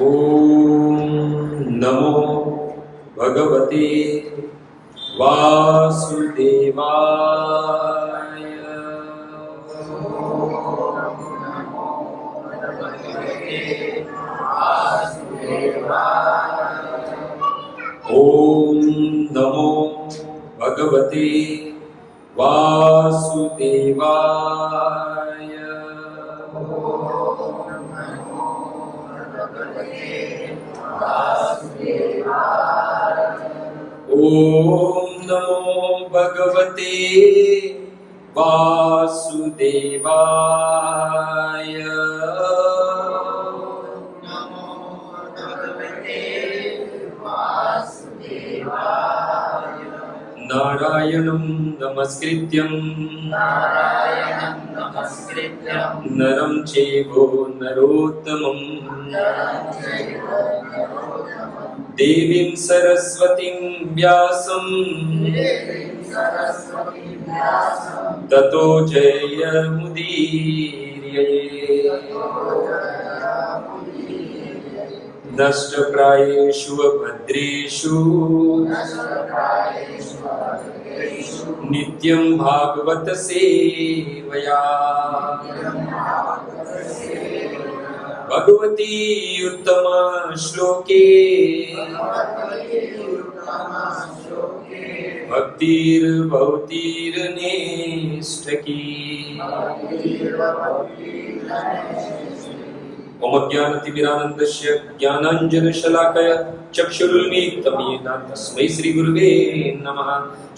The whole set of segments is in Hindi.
ओम नमो भगवते वासुदेवाय। ओम नमो भगवते वासुदेवाय। ओम नमो भगवते वासुदेवाय। नारायणं नमस्कृत्यं नरं चैव नरोत्तमं देवीं सरस्वतीं व्यासं ततो जयमुदीरये। नष्टप्रायेषु भद्रेषु नित्यं भागवत सेवया। भगवती उत्तम श्लोके भक्तिर्भवतीर्नेष्टकी। ओम ज्ञानतिमिरानन्दस्य ज्ञानाञ्जनशलाकया चक्षुरुन्मीलितं येन तस्मै श्रीगुरुवे नमः।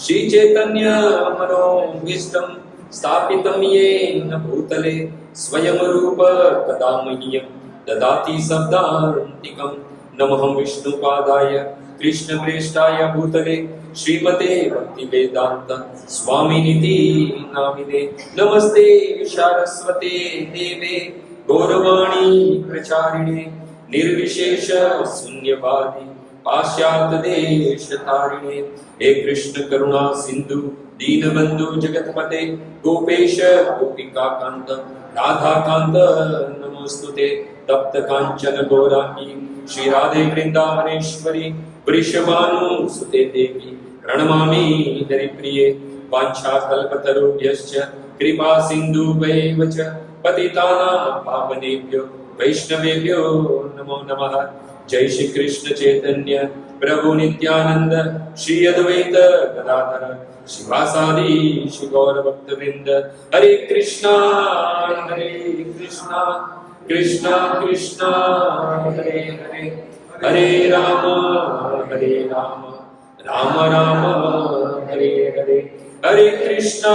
श्रीचैतन्यमनोभीष्टं स्थापितं येन भूतले स्वयं रूप कदा मह्यं ददाति शब्दान्तिकं। नमः विष्णुपादाय कृष्णप्रेष्ठाय भूतले श्रीमते भक्तिवेदान्त स्वामिनिति नामिने। नमस्ते सारस्वते देवे गौरवाणी प्रचारिणे निर्विशेष शून्यवादी पाश्चात्य देश तारिणे। हे कृष्ण करुणा सिंधु दीनबंधु जगतपते गोपेश गोपिका कांत राधा कांत नमोस्तुते। तप्त कांचन गौरांगी श्री राधे वृंदावनेश्वरी वृषभानुसुते देवी प्रणमामि हरिप्रिये। वाञ्छाकल्पतरुभ्यश्च कृपा सिन्धुभ्यैव च पतितानां पावनेभ्यो वैष्णवेभ्यो नमो नमः। जय श्री कृष्ण चैतन्य प्रभु नित्यानंद श्री अद्वैत गदाधर शिवासादि श्री गौर भक्तवृंद। हरे कृष्णा कृष्णा कृष्णा हरे हरे, हरे राम राम राम हरे हरे। हरे कृष्णा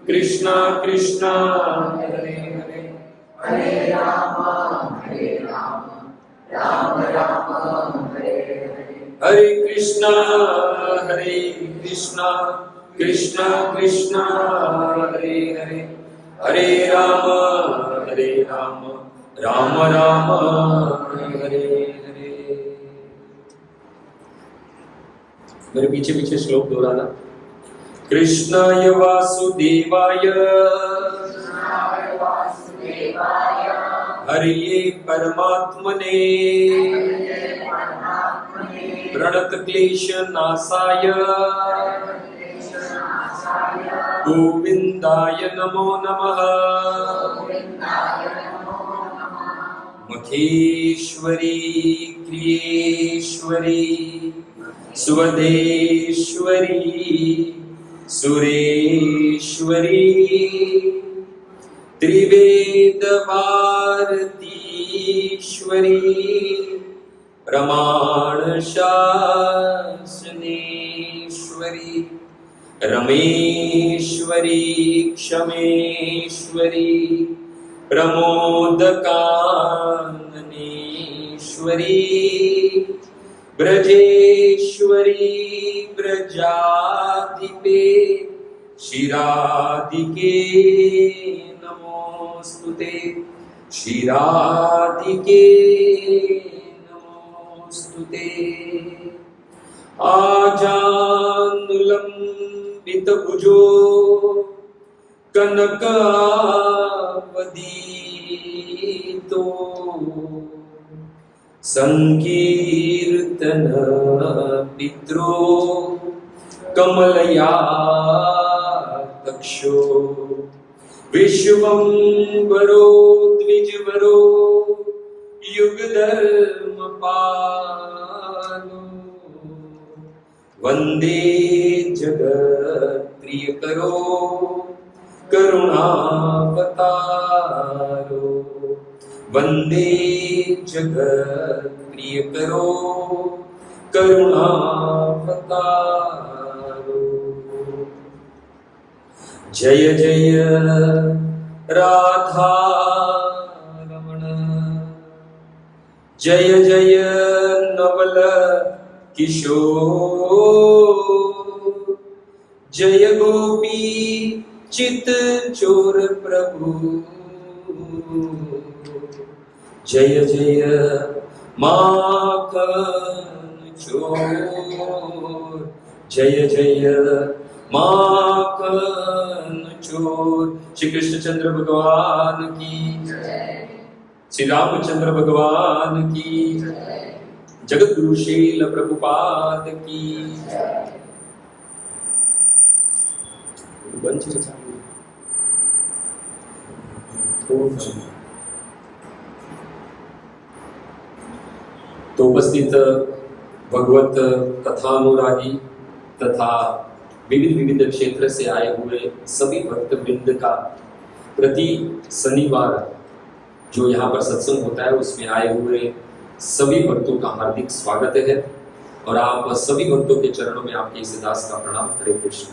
कृष्णा कृष्णा हरे हरे, हरे राम राम राम हरे हरे। हरे कृष्णा कृष्णा कृष्णा हरे हरे, हरे राम राम राम हरे हरे। मेरे पीछे पीछे श्लोक दोहराना। कृष्णाय वासुदेवाय हरिये परमात्मने प्रणत क्लेश नाशाय गोविंदाय नमो नमः। मखेश्वरी क्रियेश्वरी स्वदेश्वरी सुरेश्वरी त्रिवेद भारतीश्वरी प्रमाण शासनेश्वरी रमेश्वरी क्षमेश्वरी प्रमोदकाननेश्वरी ब्रजेश्वरी ब्रजाधिपे शिराधिके नमोस्तुते। शिराधिके नमोस्तुते। आजानुलंबितभुजो कनकावधी तो संकीर्तन पित्रो कमलया तक्षो विश्वंभरो द्विजवरो युगधर्मपालो वंदे जगत्प्रियकरो करुणावतारो वंदे जगत्प्रियकरो करुणावतारो। जय जय राधा रमण, जय जय नवल किशोर, जय गोपी चित चोर प्रभु, जय जय माखन चोर, जय जय माखन चोर। श्री कृष्णचंद्र भगवान की, श्री रामचंद्र भगवान की, जगत गुरु शील प्रभुपाद की। तो उपस्थित भगवत कथानुरागी तथा विविध विविध क्षेत्र से आए हुए सभी भक्त वृंद का प्रति शनिवार जो यहाँ पर सत्संग होता है उसमें आए हुए सभी भक्तों का हार्दिक स्वागत है और आप सभी भक्तों के चरणों में आपके इस दास का प्रणाम। हरे कृष्ण।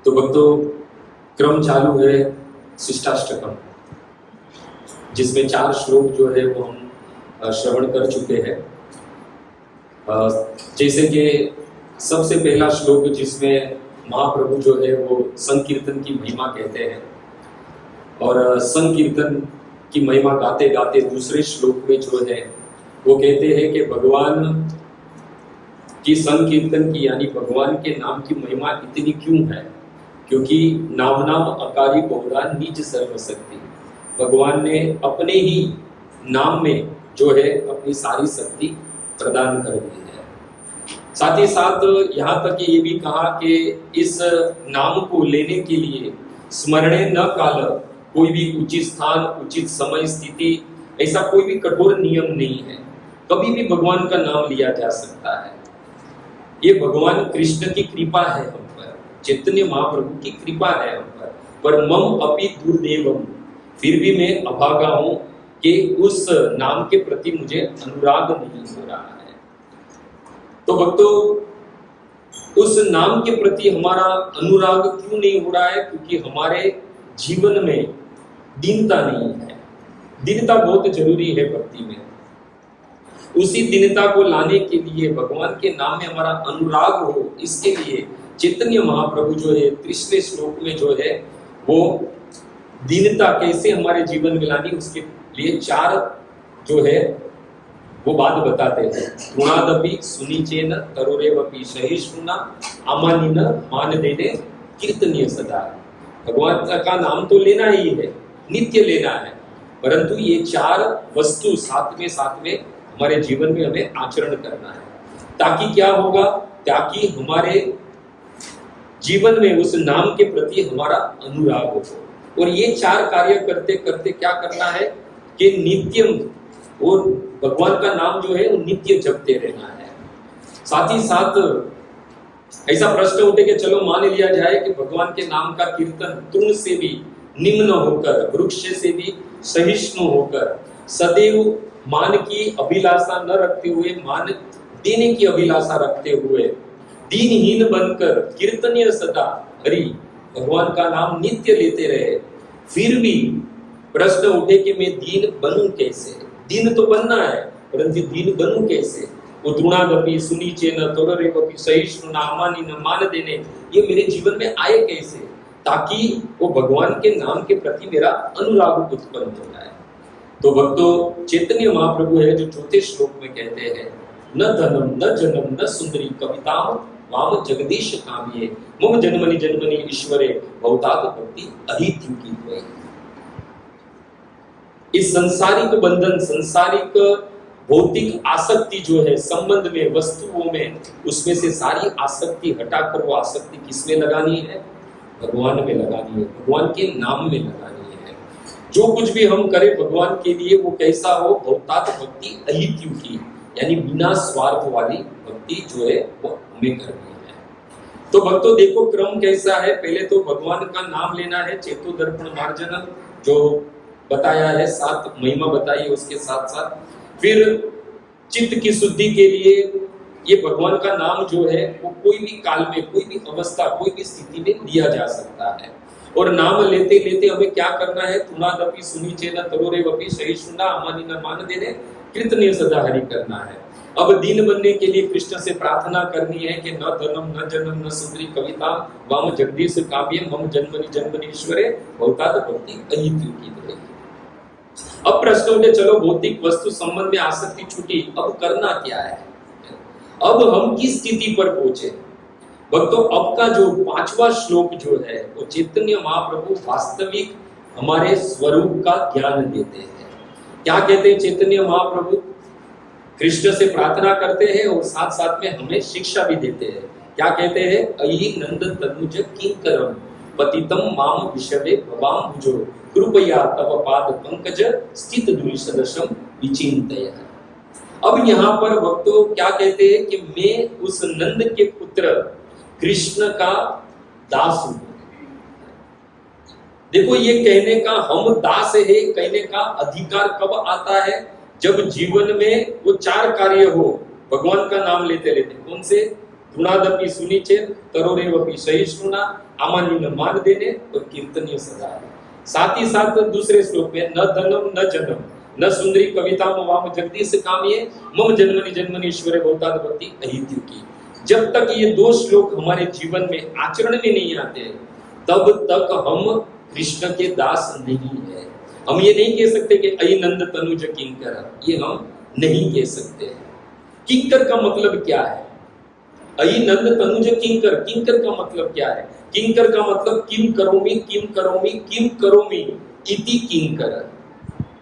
तो भक्तों, क्रम चालू है शिष्टाष्टकम, जिसमें 4 श्लोक जो है वो हम श्रवण कर चुके हैं। जैसे कि सबसे पहला श्लोक जिसमें महाप्रभु जो है वो संकीर्तन की महिमा कहते हैं और संकीर्तन की महिमा गाते गाते दूसरे श्लोक में जो है वो कहते हैं कि भगवान की संकीर्तन की यानी भगवान के नाम की महिमा इतनी क्यों है, क्योंकि नाम नाम अकारी बहुरा निज सर्वशक्ति। भगवान ने अपने ही नाम में जो है अपनी सारी शक्ति प्रदान कर दी है। साथ ही साथ यहाँ तक ये भी कहा कि इस नाम को लेने के लिए स्मरणे न काल, कोई भी उचित स्थान, उचित समय, स्थिति, ऐसा कोई भी कठोर नियम नहीं है। कभी भी भगवान का नाम लिया जा सकता है। ये भगवान कृष्ण की कृपा है हम पर, चैतन्य महाप्रभु की कृपा है हम पर मम अपि दुर्देवम, फिर भी मैं अभागा हूं कि उस नाम के प्रति मुझे अनुराग नहीं हो रहा है। तो भक्तों, उस नाम के प्रति हमारा अनुराग क्यों नहीं हो रहा है? क्योंकि हमारे जीवन में दीनता नहीं है। दीनता बहुत जरूरी है भक्ति में। उसी दीनता को लाने के लिए, भगवान के नाम में हमारा अनुराग हो, इसके लिए चैतन्य महाप्रभु जो है 30वें श्लोक में जो है वो दीनता कैसे हमारे जीवन में लानी, उसके लिए 4 जो है वो बात बताते हैं। गुणादपि सुनिचेन तरुरेवपि सहिष्णुना अमानिन मान देने कीर्तनीय सदा। भगवान का नाम तो लेना ही है, नित्य लेना है, परंतु ये 4 वस्तु साथ में हमारे जीवन में हमें आचरण करना है। ताकि क्या होगा? ताकि हमारे जीवन में उस नाम के प्रति हमारा अनुराग हो। और ये 4 कार्य करते करते क्या करना है कि नित्यम, और भगवान का नाम जो है वो नित्य जपते रहना है। साथ ही साथ ऐसा प्रश्न उठे कि चलो मान लिया जाए कि भगवान के नाम का कीर्तन तुम से भी निम्न होकर, वृक्ष से भी सहिष्णु होकर, सदैव मान की अभिलाषा न रखते हुए, मान देने की अभिलाषा रखते हुए, दीनहीन बनकर कीर्तनीय सदा हरि भगवान का नाम नित्य लेते रहे, फिर भी प्रश्न उठे कि मैं दीन बनूं कैसे? दीन तो बनना है, परंतु दीन बनूं कैसे? वो द्रोणादपि सुनिचेन तरुरेवपि सहिष्णुना अमानिन मान देने, ये मेरे जीवन में आए कैसे? ताकि वो भगवान के नाम के प्रति मेरा अनुराग उत्पन्न होता है। तो भक्तों, चैतन्य महाप्रभु है जो 4थे श्लोक में कहते हैं, न धनम न जनम न सुंदरी कविताम वाम जगदीश काम्ये मम जन्मनि जन्मनि ईश्वरे भवतात भक्ति अहित्युकी द्वय। इस संसारिक बंधन, सांसारिक भौतिक आसक्ति जो है संबंध में, वस्तुओं में, उसमें से सारी आसक्ति हटाकर वो आसक्ति किसमें लगानी है? भगवान में लगानी है, भगवान के नाम में लगानी है। जो कुछ भी हम करें भगवान के लिए वो कैसा हो? भवतात भक्ति अहित्युकी, यानी बिना स्वार्थ वाली भक्ति जो है वो हमें करनी है। तो भक्तों देखो क्रम कैसा है। पहले तो भगवान का नाम लेना है, चेतो दर्पण मार्जनम जो बताया है, 7 महिमा बताई है उसके साथ साथ। फिर चित्त की शुद्धि के लिए ये भगवान का नाम जो है वो कोई भी काल में, कोई भी अवस्था, कोई भी स्थिति में लिया जा सकता है। और नाम लेते लेते हमें क्या करना है? तुनादपि सुनीचे न तरोरेवपि सहिष्णुना अमानि न मान देने कृतनीय सदा हरि करना है। अब दीन बनने के लिए कृष्ण से प्रार्थना करनी है कि न धनम न जनम न सुंदरी कविता वाम जगदीश काव्यम मम जन्मनि जन्मनि ईश्वरे भवतात भक्ति अहित्युकी द्वय। अब प्रश्न उठे, चलो भौतिक वस्तु संबंध में आसक्ति छूटी, अब करना क्या है? अब हम किस स्थिति पर पहुंचे? भक्तों अब का जो 5वां श्लोक जो है वो चैतन्य महाप्रभु वास्तविक हमारे स्वरूप का ज्ञान देते हैं। क्या कहते हैं चैतन्य महाप्रभु? कृष्ण से प्रार्थना करते हैं और साथ साथ में हमें शिक्षा भी देते हैं। क्या कहते हैं? अयि नंद तनुज किंकरम पतितम माम विषवे भवाम भुजो कृपया तव पाद पंकज स्थित दुरिसदशम विचिंतय। अब यहाँ पर भक्तों क्या कहते हैं कि मैं उस नंद के पुत्र कृष्ण का दास हूं। देखो ये कहने का हम दास है, कहने का अधिकार कब आता है? जब जीवन में वो 4 कार्य हो भगवान का नाम लेते लेते। कौन से? गुणादपि सुनिचेत तरोरेवपि सहिष्णुना अमानि न मान देने और कीर्तनीय सदा। साथ ही साथ दूसरे श्लोक में न धनम न जनम न सुंदरी कविता वाम जगदीश काम्ये मम जन्मनि जन्मनि ईश्वरे भवतात भक्ति अहित्युकी। जब तक ये 2 श्लोक हमारे जीवन में आचरण में नहीं आते तब तक हम कृष्ण के दास नहीं है। हम ये नहीं कह सकते कि अयि नंद तनुज किंकर, ये हम नहीं कह सकते। किंकर का मतलब क्या है? अयि नंद तनुज किंकर, किंकर का मतलब क्या है? किंकर का मतलब किम करोमि किम करोमि किम करोमि इति किंकर।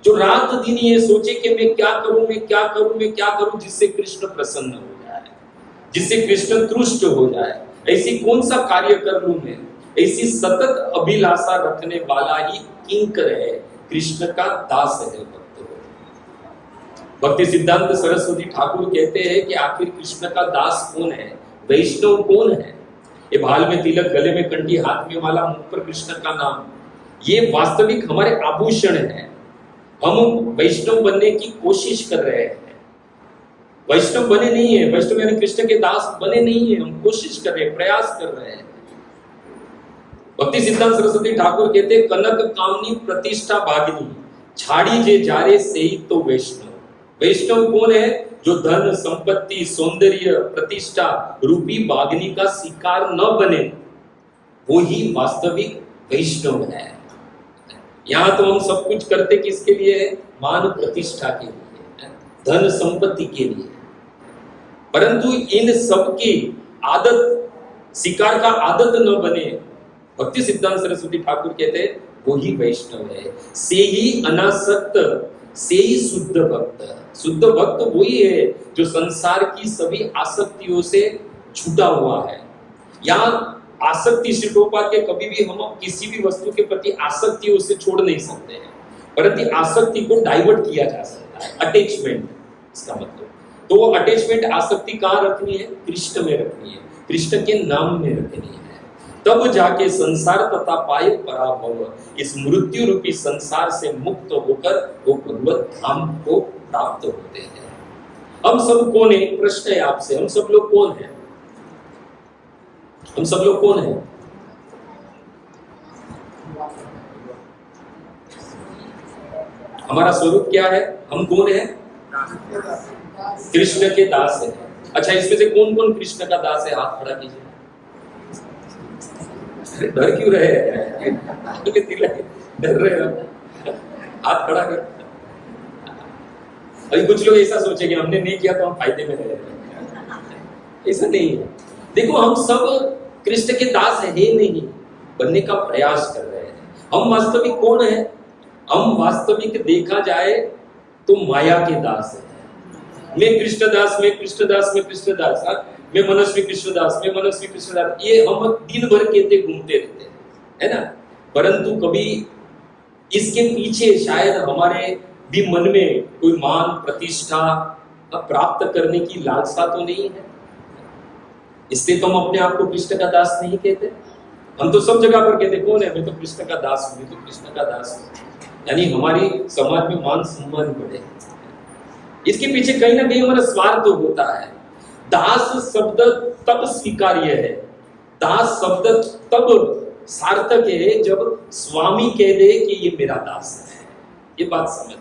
जो रात दिन ये सोचे कि मैं क्या करूं, मैं क्या करूं, मैं क्या करूं, जिससे कृष्ण प्रसन्न हो जाए, जिससे कृष्ण तुष्ट हो जाए। ऐसी कौन सा कार्य कर लूं मैं? ऐसी सतत अभिलाषा रखने वाला ही किंकर है, कृष्ण का दास है। भक्ति सिद्धांत सरस्वती ठाकुर कहते हैं कि आखिर कृष्ण का दास कौन है, वैष्णव कौन है? ये भाल में तिलक, गले में कंठी, हाथ में माला, मुख पर कृष्ण का नाम, ये वास्तविक हमारे आभूषण है। हम वैष्णव बनने की कोशिश कर रहे हैं, वैष्णव बने नहीं है, वैष्णव यानी कृष्ण के दास बने नहीं है, हम कोशिश कर रहे हैं, प्रयास कर रहे हैं। भक्ति सिद्धांत सरस्वती ठाकुर कहते हैं कनक कामनी प्रतिष्ठा भागिनी छाड़ी जे जारे से ही तो वैष्णव। वैष्णव कौन है? जो धन संपत्ति सौंदर्य प्रतिष्ठा रूपी बागनी का शिकार न बने, वो ही वास्तविक वैष्णव है। यहाँ तो हम सब कुछ करते किसके लिए है? मान प्रतिष्ठा के लिए, धन संपत्ति के लिए। परंतु इन सब की आदत, शिकार का आदत न बने, भक्ति सिद्धांत सरस्वती ठाकुर कहते हैं वो ही वैष्णव है। से ही अनासक्त, से ही शुद्ध भक्त। शुद्ध भक्त वही है जो संसार की सभी आसक्तियों से छूटा हुआ है। यहाँ आसक्ति श्री प्रभुपाद के कभी भी हम किसी भी वस्तु के प्रति आसक्ति उसे छोड़ नहीं सकते हैं, परंतु आसक्ति को डाइवर्ट किया जा सकता है, अटैचमेंट इसका मतलब। तो वो अटैचमेंट आसक्ति कहाँ रखनी है? कृष्ण में रखनी है, कृष्ण के नाम में रखनी है। तब जाके संसार तथा पाए पराभव, इस मृत्यु रूपी संसार से मुक्त होकर वो भगवत धाम को प्राप्त होते हैं। हम सब कौन है? प्रश्न है आपसे, हम सब लोग कौन हैं? हम सब लोग कौन हैं? हमारा स्वरूप क्या है? हम कौन है? कृष्ण के दास है। अच्छा, इसमें से कौन कौन कृष्ण का दास है? हाथ खड़ा कीजिए। डर क्यों रहे हैं? डर रहे हो? हाथ खड़ा कर। अभी कुछ लोग ऐसा सोचेंगे हमने नहीं किया तो हम फायदे में रहे, ऐसा नहीं है। देखो हम सब कृष्ण के दास है नहीं, बनने का प्रयास कर रहे हैं। हम वास्तविक कौन है? हम वास्तविक देखा जाए तो माया के दास है। मैं कृष्णदास, मैं कृष्णदास, मैं कृष्णदास, मैं मनस्वी कृष्णदास, मैं मनस्वी कृष्णदास, ये हम दिन भर कहते घूमते रहते हैं, है ना। परंतु कभी इसके पीछे शायद हमारे भी मन में कोई मान प्रतिष्ठा प्राप्त करने की लालसा तो नहीं है, इसलिए तो हम अपने आप को कृष्ण का दास नहीं कहते। हम तो सब जगह पर कहते कौन है? मैं तो कृष्ण का दास हूं, मैं तो कृष्ण का दास हूं। यानी हमारी समाज में मान सम्मान बढ़े, इसके पीछे कहीं ना कहीं हमारा स्वार्थ तो होता है। दास शब्द तब स्वीकार्य है, दास शब्द तब सार्थक है जब स्वामी कह दे कि ये मेरा दास है। ये बात समझ।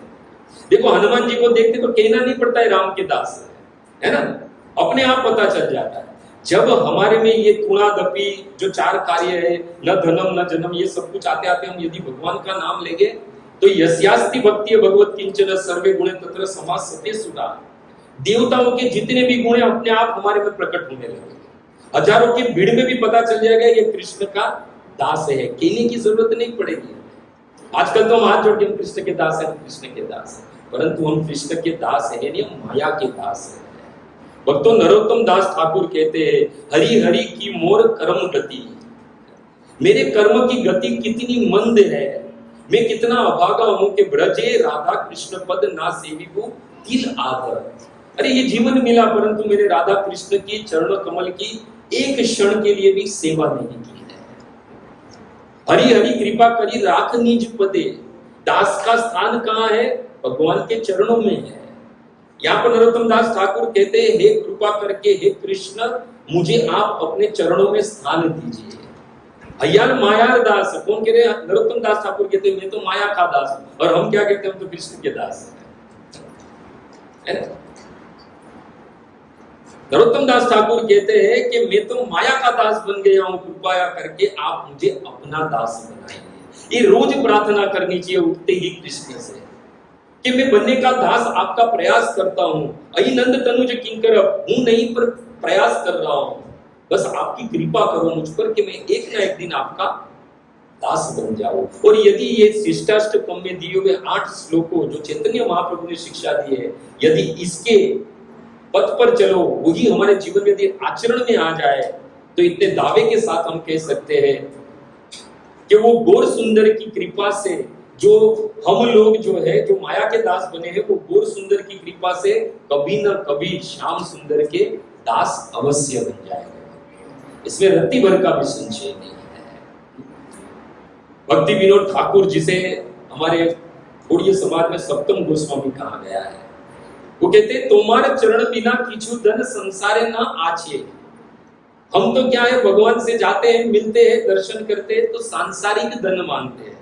देखो हनुमान जी को देखते तो कहना नहीं पड़ता है राम के दास है ना, अपने आप पता चल जाता है। जब हमारे में ये तुणादपि जो 4 कार्य है, न धनम न जन्म, ये सब कुछ आते आते हम यदि भगवान का नाम लेंगे तो यस्यास्ति भक्ति भगवत किंचन सर्वे गुणे तत्र समासते सुधा। देवताओं के जितने भी गुण अपने आप हमारे में प्रकट होने लगेंगे। हजारों की भीड़ में भी पता चल जाएगा ये कृष्ण का दास है, कहने की जरूरत नहीं पड़ेगी। आजकल तो हम हाथ जोड़ के हम कृष्ण के दास है, कृष्ण के दास है, परंतु हम कृष्ण के दास है नहीं, हम माया के दास है। भक्तों नरोत्तम दास ठाकुर कहते हैं, हरि हरि की मोर कर्म गति, मेरे कर्म की गति कितनी मंद है, मैं कितना अभागा हूं कि ब्रजे राधा कृष्ण पद ना सेविको तिल आदर। अरे ये जीवन मिला परंतु मेरे राधा कृष्ण की चरण कमल की एक क्षण के लिए भी सेवा नहीं की है। हरि हरि कृपा करी राख निज पदे, दास का स्थान कहाँ है? भगवान के चरणों में है। यहाँ पर नरोत्तम दास ठाकुर कहते हैं, हे कृपा करके हे कृष्ण मुझे आप अपने चरणों में स्थान दीजिए। अय्यार मायार दास, कौन कह रहे? नरोत्तम दास ठाकुर कहते हैं मैं तो माया का दास हूं, और हम क्या कहते हैं? हम तो कृष्ण के दास हैं। नरोत्तम दास ठाकुर कहते हैं कि मैं तो माया का दास बन गया हूं, कृपया करके आप मुझे अपना दास बनाइए। ये रोज प्रार्थना करनी चाहिए उठते ही कृष्ण से कि मैं बनने का दास आपका प्रयास करता हूं। अयि नंद तनुज किंकर हूं नहीं पर प्रयास कर रहा हूं, बस आपकी कृपा करो मुझ पर कि मैं एक ना एक दिन आपका दास बन जाऊं। और यदि ये शिष्टाष्टकम में दिए हुए 8 श्लोकों जो चैतन्य महाप्रभु ने शिक्षा दी है, यदि इसके पथ पर चलो, वही हमारे जीवन में यदि आचरण में आ जाए, तो इतने दावे के साथ हम कह सकते हैं कि वो गौर सुंदर की कृपा से जो हम लोग जो है जो माया के दास बने हैं, वो गौर सुंदर की कृपा से कभी न कभी श्याम सुंदर के दास अवश्य बन जाएगा। इसमें रत्ती भर का भी संशय नहीं है। भक्ति विनोद ठाकुर, जिसे हमारे गौड़ीय समाज में सप्तम गोस्वामी कहा गया है, वो कहते तुम्हारे चरण बिना किछु धन संसारे ना आछे। हम तो क्या है, भगवान से जाते हैं, मिलते हैं, दर्शन करते हैं तो सांसारिक धन मानते हैं,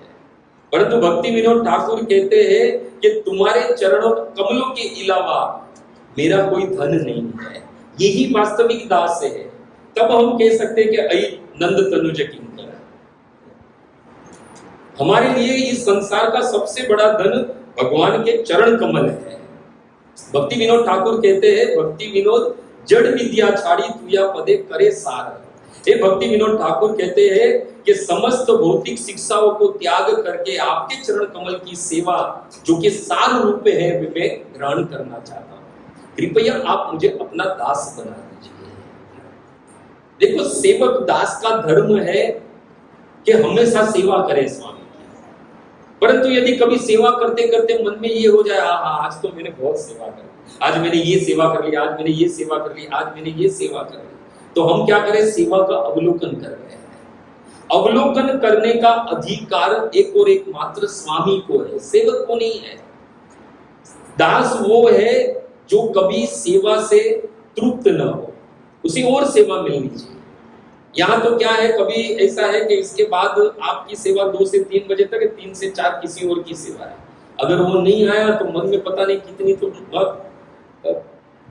परंतु भक्ति विनोद ठाकुर कहते हैं कि तुम्हारे चरणों कमलों के अलावा मेरा कोई धन नहीं है, यही वास्तविक दास है। तब हम कह सकते हैं कि अयि नंद तनुज किंकर। हमारे लिए इस संसार का सबसे बड़ा धन भगवान के चरण कमल है। भक्ति विनोद ठाकुर कहते हैं, भक्ति विनोद जड़ विद्या छाड़ी तुया पदे करे सार। ये भक्ति विनोद ठाकुर कहते हैं कि समस्त भौतिक शिक्षाओं को त्याग करके आपके चरण कमल की सेवा जो कि सार रूप है मैं ग्रहण करना चाहता हूं, कृपया आप मुझे अपना दास बना दीजिए। देखो सेवक दास का धर्म है कि हमेशा सेवा करे स्वामी की, परंतु यदि कभी सेवा करते करते मन में ये हो जाए आज तो मैंने बहुत सेवा कर ली, आज मैंने ये सेवा कर ली, आज मैंने ये सेवा कर ली, आज मैंने ये सेवा कर ली, तो हम क्या करें? सेवा का अवलोकन कर रहे हैं। अवलोकन करने का अधिकार एक और एक मात्र स्वामी को है, सेवक को नहीं है। दास वो है जो कभी सेवा से तृप्त न हो, उसे और सेवा मिलनी चाहिए। यहाँ तो क्या है, कभी ऐसा है कि इसके बाद आपकी सेवा 2 से 3 बजे तक है, 3 से 4 किसी और की सेवा है। अगर वो नहीं आया तो मन में पता नहीं कितनी तो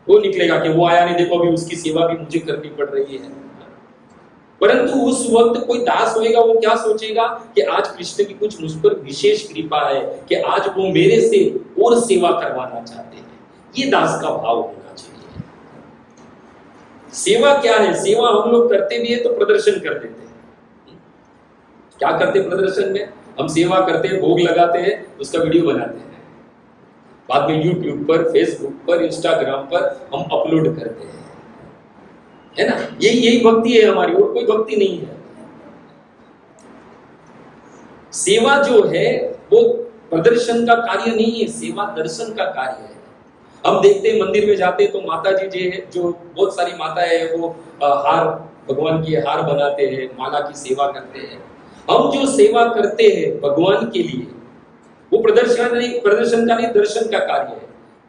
वो निकलेगा कि वो आया नहीं, देखो अभी उसकी सेवा भी मुझे करनी पड़ रही है। परंतु उस वक्त कोई दास होएगा, वो क्या सोचेगा कि आज कृष्ण की कुछ मुझ पर विशेष कृपा है कि आज वो मेरे से और सेवा करवाना चाहते हैं। ये दास का भाव होना चाहिए। सेवा क्या है? सेवा हम लोग करते भी है तो प्रदर्शन कर देते हैं। क्या करते प्रदर्शन में? हम सेवा करते हैं, भोग लगाते हैं, उसका वीडियो बनाते हैं, बाद में यूट्यूब पर, फेसबुक पर, इंस्टाग्राम पर हम अपलोड करते हैं, है ना? यही भक्ति है हमारी, और कोई भक्ति नहीं है। सेवा जो है वो प्रदर्शन का कार्य नहीं है, सेवा दर्शन का कार्य है। हम देखते हैं मंदिर में जाते हैं तो माता जी जो बहुत सारी माता है वो हार, भगवान की हार बनाते हैं, माला की सेवा करते हैं। हम जो सेवा करते हैं भगवान के लिए वो प्रदर्शन का नहीं, दर्शन का कार्य है।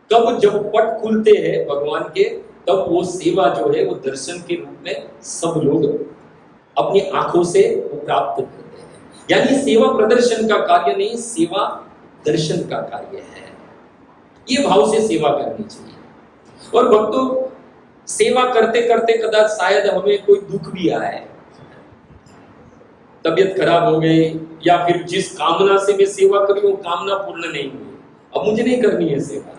कब जब पट खुलते हैं भगवान के, तब वो सेवा जो है वो दर्शन के रूप में सब लोग अपनी आंखों से वो प्राप्त करते हैं। यानी सेवा प्रदर्शन का कार्य नहीं, सेवा दर्शन का कार्य है। ये भाव से सेवा करनी चाहिए। और भक्तों, सेवा करते करते कदाच शायद हमें कोई दुख भी आए, तबीयत खराब हो गई, या फिर जिस कामना से मैं सेवा करी वो कामना पूर्ण नहीं हुई, अब मुझे नहीं करनी है सेवा।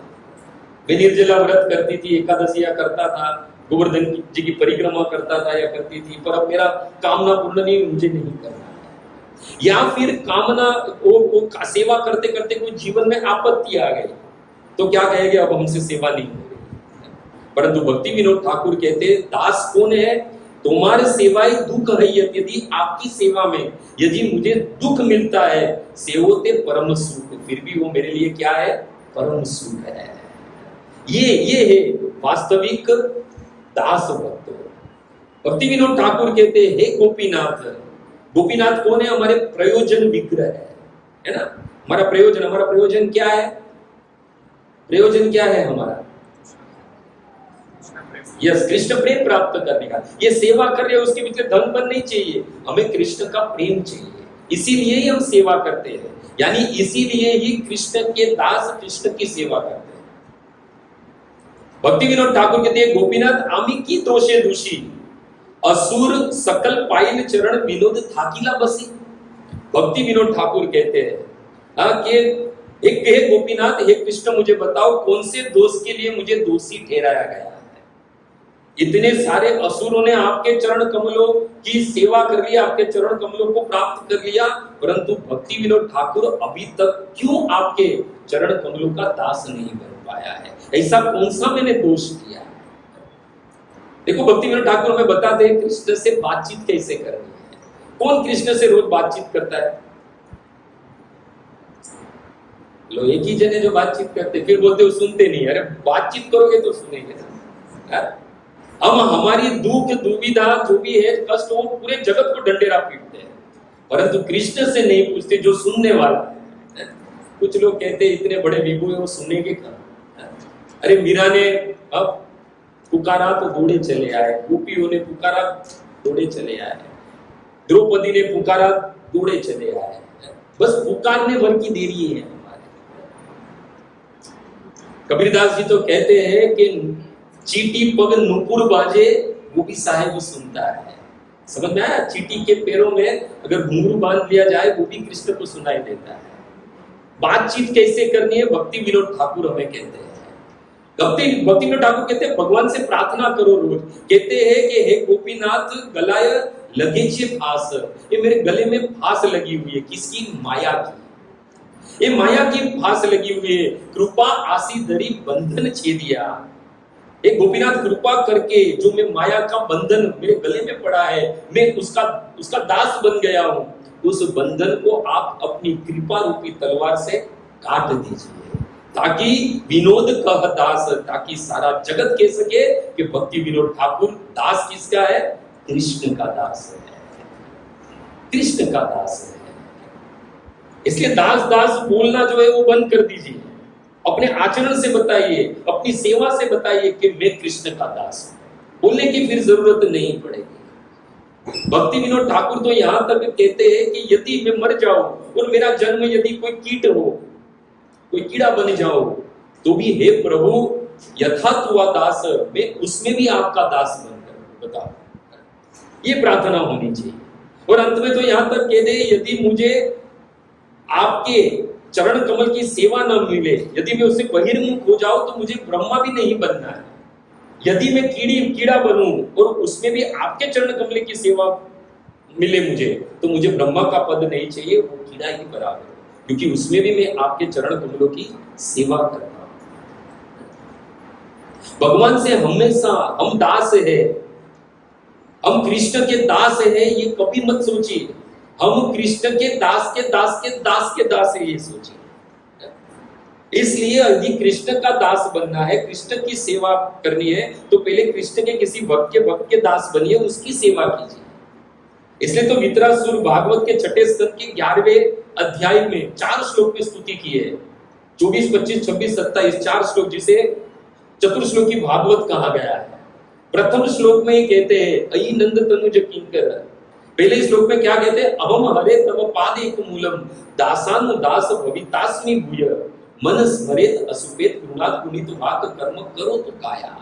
मैं निर्जला व्रत करती थी, एकादशियां करता था, गोवर्धन जी की परिक्रमा करता था या करती थी, पर अब मेरा कामना पूर्ण नहीं, मुझे नहीं करना है। या फिर कामना वो सेवा करते करते कोई जीवन में आपत्ति आ गई, तो क्या कहेंगे, अब हमसे सेवा नहीं हो रही। परंतु भक्ति विनोद ठाकुर कहते, दास कौन है? तुम्हारे सेवाई दुख है। यदि आपकी सेवा में यदि मुझे दुख मिलता है, सेवोते परम सुख, फिर भी वो मेरे लिए क्या है? परम सुख है। ये है वास्तविक दास भक्त। भक्ति विनोद ठाकुर कहते, हे गोपीनाथ। गोपीनाथ कौन है? हमारे प्रयोजन विग्रह है ना। हमारा प्रयोजन क्या है? प्रयोजन क्या है हमारा? यस, कृष्ण प्रेम प्राप्त करने का। ये सेवा कर रहे हैं, उसके पीछे धन बन नहीं चाहिए, हमें कृष्ण का प्रेम चाहिए। इसीलिए ही हम सेवा करते हैं, यानी इसीलिए ही कृष्ण के दास कृष्ण की सेवा करते हैं। भक्ति विनोद ठाकुर कहते हैं, गोपीनाथ आमी की दोषे दोषी, असुर सकल पाइल चरण विनोद थाकिला बसी। भक्ति विनोद ठाकुर कहते हैं कि एक हे गोपीनाथ, हे कृष्ण, मुझे बताओ कौन से दोष के लिए मुझे दोषी ठहराया गया है? इतने सारे असुरों ने आपके चरण कमलों की सेवा कर लिया, आपके चरण कमलों को प्राप्त कर लिया, परंतु भक्ति विनोद ठाकुर अभी तक क्यों आपके चरण कमलों का दास नहीं बन पाया है? ऐसा कौन सा मैंने दोष किया? देखो, भक्ति विनोद ठाकुर हमें बताते हैं कृष्ण से बातचीत कैसे करनी है। कौन कृष्ण से रोज बातचीत करता है? लो, एक ही जने जो बातचीत करते, फिर बोलते हो सुनते नहीं। अरे बातचीत करोगे तो सुनेंगे ना। हम हमारी दुख दुविधा जो भी है, कष्ट, वो पूरे जगत को डंडेरा पीटते हैं, परंतु कृष्ण से नहीं पूछते जो सुनने वाला है। कुछ लोग कहते हैं इतने बड़े विभु है, वो सुनेंगे कहाँ? अरे मीरा ने अब पुकारा तो दौड़े चले आए, गोपियों ने पुकारा दौड़े चले आए, द्रौपदी ने पुकारा दौड़े चले आए। बस पुकारने भर की देरी है हमारे। कबीरदास जी तो कहते हैं कि चीटी पग नुपुर बाजे, वो भी साहेब सुनता है। समझ में आया? चीटी के पैरों में अगर घुंघरू बांध लिया जाए, वो भी कृष्ण को सुनाई देता है। बातचीत कैसे करनी है, भक्ति विनोद ठाकुर हमें कहते हैं। भक्ति विनोद ठाकुर कहते हैं, भगवान से प्रार्थना करो रोज। कहते हैं कि हे गोपीनाथ, गलाय लगे छे फास, ये मेरे गले में फास लगी हुई है। किसकी? माया की। ये माया की फास लगी हुई है। कृपा आसी दरी बंधन छेदिया। एक गोपीनाथ, कृपा करके जो मैं माया का बंधन मेरे गले में पड़ा है, मैं उसका दास बन गया हूं, उस बंधन को आप अपनी कृपा रूपी तलवार से काट दीजिए, ताकि विनोद कह दास, ताकि सारा जगत कह सके कि भक्ति विनोद ठाकुर दास किसका है? कृष्ण का दास है, कृष्ण का दास है। इसलिए दास दास बोलना जो है वो बंद कर दीजिए। अपने आचरण से बताइए, अपनी सेवा से बताइए कि मैं कृष्ण का दास हूं। बोलने की फिर जरूरत नहीं पड़ेगी। भक्ति विनोद ठाकुर तो यहां तक कहते हैं कि यदि मैं मर जाऊं और मेरा जन्म यदि कोई कीट हो, कोई कीड़ा बन जाओ, तो भी हे प्रभु, यथार्थ हुआ दास, मैं उसमें भी आपका दास बनकर बताओ। ये प्रार्थना होनी चाहिए। और अंत में तो यहां तक कह दे, यदि मुझे आपके चरण कमल की सेवा न मिले, यदि मैं उससे बहिर्मुख हो जाऊं, तो मुझे ब्रह्मा भी नहीं बनना है। यदि मैं कीड़ा बनूं और उसमें भी आपके चरण कमल की सेवा मिले मुझे, तो मुझे ब्रह्मा का पद नहीं चाहिए, वो कीड़ा ही बराबर है, क्योंकि उसमें भी मैं आपके चरण कमलों की सेवा करता हूं। भगवान से हमेशा हम दास है, हम कृष्ण के दास है, ये कभी मत सोचिए हम कृष्ण के दास के दास के दास के दास है, ये सोचिए। इसलिए यदि कृष्ण का दास बनना है, कृष्ण की सेवा करनी है, तो पहले कृष्ण के किसी भक्त के दास बनिए, उसकी सेवा कीजिए। इसलिए तो वितरासुर भागवत के छठे स्कंद के 11वें अध्याय में 4 श्लोक में स्तुति की है, 24, 25, 26, 27 4 श्लोक, जिसे चतुर्श्लोकी भागवत कहा गया है। प्रथम श्लोक में ये कहते हैं अयि नंद तनुज किंकर, पहले श्लोक में क्या कहते हैं, अहम हरे तव पादेक मूलम दासानु दास भवितास्मि भूय मन स्मरेत असुपेत गुणात गुणित वाक कर्म करो तो काया।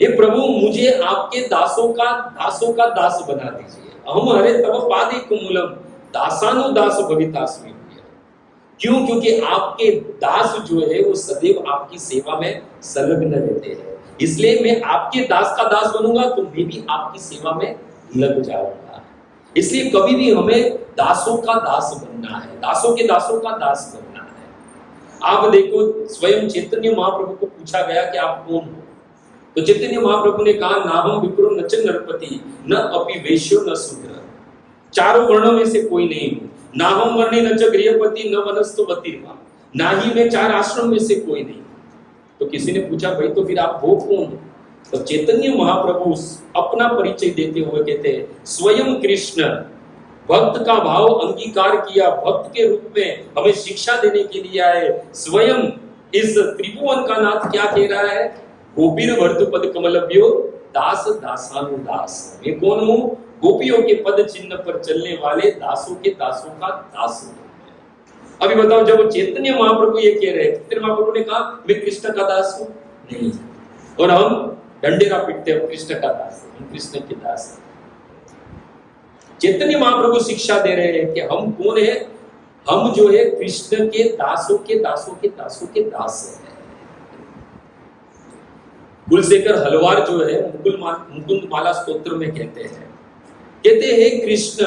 हे प्रभु, मुझे आपके दासों का दास बना दीजिए। अहम हरे तव पादेक मूलम दासानु दास भवितास्मि भूय। क्यों? क्योंकि आपके दास जो है वो सदैव आपकी सेवा में संलग्न रहते हैं, इसलिए मैं आपके दास का दास बनूंगा तो मैं भी आपकी सेवा में लग जाऊंगा। इसलिए कभी भी हमें दासों का दास बनना है, दासों के दासों का दास बनना है। आप देखो, स्वयं चैतन्य महाप्रभु को पूछा गया कि आप कौन हो, तो चैतन्य महाप्रभु ने कहा नाहम विप्रो न च नरपति न अपि वैश्यो न शूद्र, चारों वर्णों में से कोई नहीं हूं। नाहम वर्णे न च गृहपति न वनस्तो बतिर्वा, ना ही मैं 4 आश्रम में से कोई नहीं। तो किसी ने पूछा भाई तो फिर आप वो कौन हो? तो चैतन्य महाप्रभु अपना परिचय देते हुए कहते हैं स्वयं कृष्ण भक्त का भाव अंगीकार किया, भक्त के रूप में हमें शिक्षा देने के लिए आए। स्वयं इस त्रिभुवन का नाथ क्या कह रहा है, गोपीर वर्धुपद कमलभ्यो दास दासानुदास। मैं कौन हूं? गोपियों के पद चिन्ह पर चलने वाले दासों के दासों का दास हूं। अभी बताओ, जब चैतन्य महाप्रभु ये कह रहे हैं, चैतन्य महाप्रभु ने कहा मैं कृष्ण का दास हूं? नहीं। और हम डंडेरा पीटते हैं कृष्ण का दास, हम कृष्ण के दास। चैतन्य महाप्रभु शिक्षा दे रहे हैं कि हम कौन है, हम जो है कृष्ण के दासों के दासों के दासों के दास हैं। कुलशेखर हलवार जो है मुकुंद माला स्तोत्र में कहते हैं कृष्ण,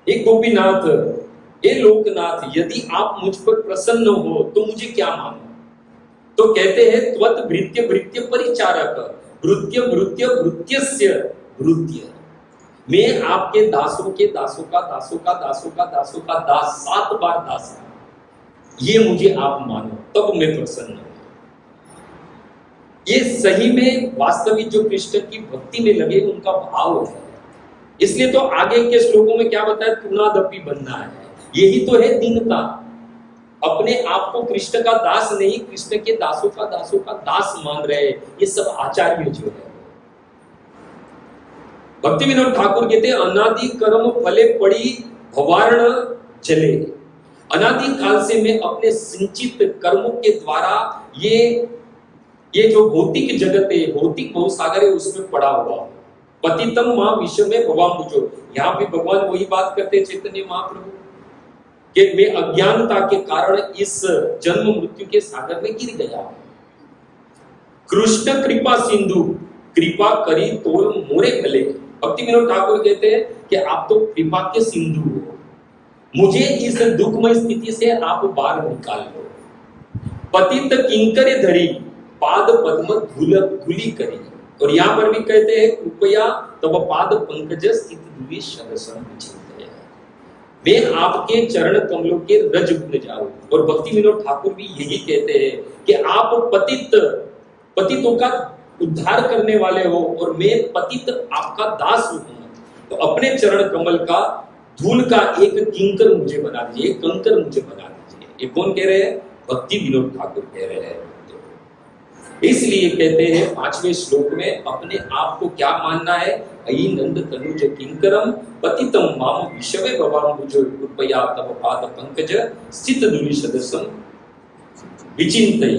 हे गोपीनाथ, हे लोकनाथ, यदि आप मुझ पर प्रसन्न हो तो मुझे क्या मानो? तो कहते हैं त्वत भृत्य भृत्य परिचारक भृत्य भृत्य भृत्यस्य भृत्य। मैं आपके दासों के दासों का दासों का दासों का दासों का दास 7 बार दास हूं, ये मुझे आप मानो, तब मैं प्रसन्न हूं। ये सही में वास्तविक जो कृष्ण की भक्ति में लगे उनका भाव है। इसलिए तो आगे के श्लोकों में क्या बताया, तृणादपि बनना है। यही तो है दीनता, अपने आप को कृष्ण का दास नहीं, कृष्ण के दासों का दास मान रहे। ये सब आचार्य जो है। भक्ति विनोद ठाकुर कहते हैं अनादि कर्म फले पड़ी भवार्ण चले। अनादि काल से मैं अपने संचित कर्मों के द्वारा ये जो भौतिक जगत है, भौतिक बहुसागर है, उसमें पड़ा हुआ हूं। पतितम मां विश्व में भवाम्बुजो। यहाँ पे भगवान वही बात करते हैं चैतन्य महाप्रभु कि मैं अज्ञानता के कारण इस जन्म मृत्यु के सागर में गिर गया हूं। कृष्ण कृपा सिंधु कृपा करी तोल मोरे गले। भक्ति विनोद ठाकुर कहते हैं कि आप तो कृपा के सिंधु हो, मुझे इस दुखमय स्थिति से आप बाहर निकाल लो। पतित किंकरे धरी पाद पद्म धूली करी। और यहाँ पर भी कहते हैं कृपया तब पाद पंकज स्थित धूली शरसम विचिंतय। मैं आपके चरण कमलों के रज बन जाऊं। और भक्ति विनोद ठाकुर भी यही कहते हैं कि आप पतितों का उद्धार करने वाले हो और मैं पतित आपका दास हूं। तो अपने चरण कमल का धूल का एक किंकर मुझे बना दीजिए, एक कंकर मुझे बना दीजिए। ये कौन कह रहे हैं? भक्ति विनोद ठाकुर कह रहे हैं। इसलिए कहते हैं 5वें श्लोक में अपने आप को क्या मानना है, अयि नंद तनुज किंकरम पतितम माम विषवे भवाम्बुजो कृपया तव पाद पंकज स्थित धूलि सदसम विचिंतय।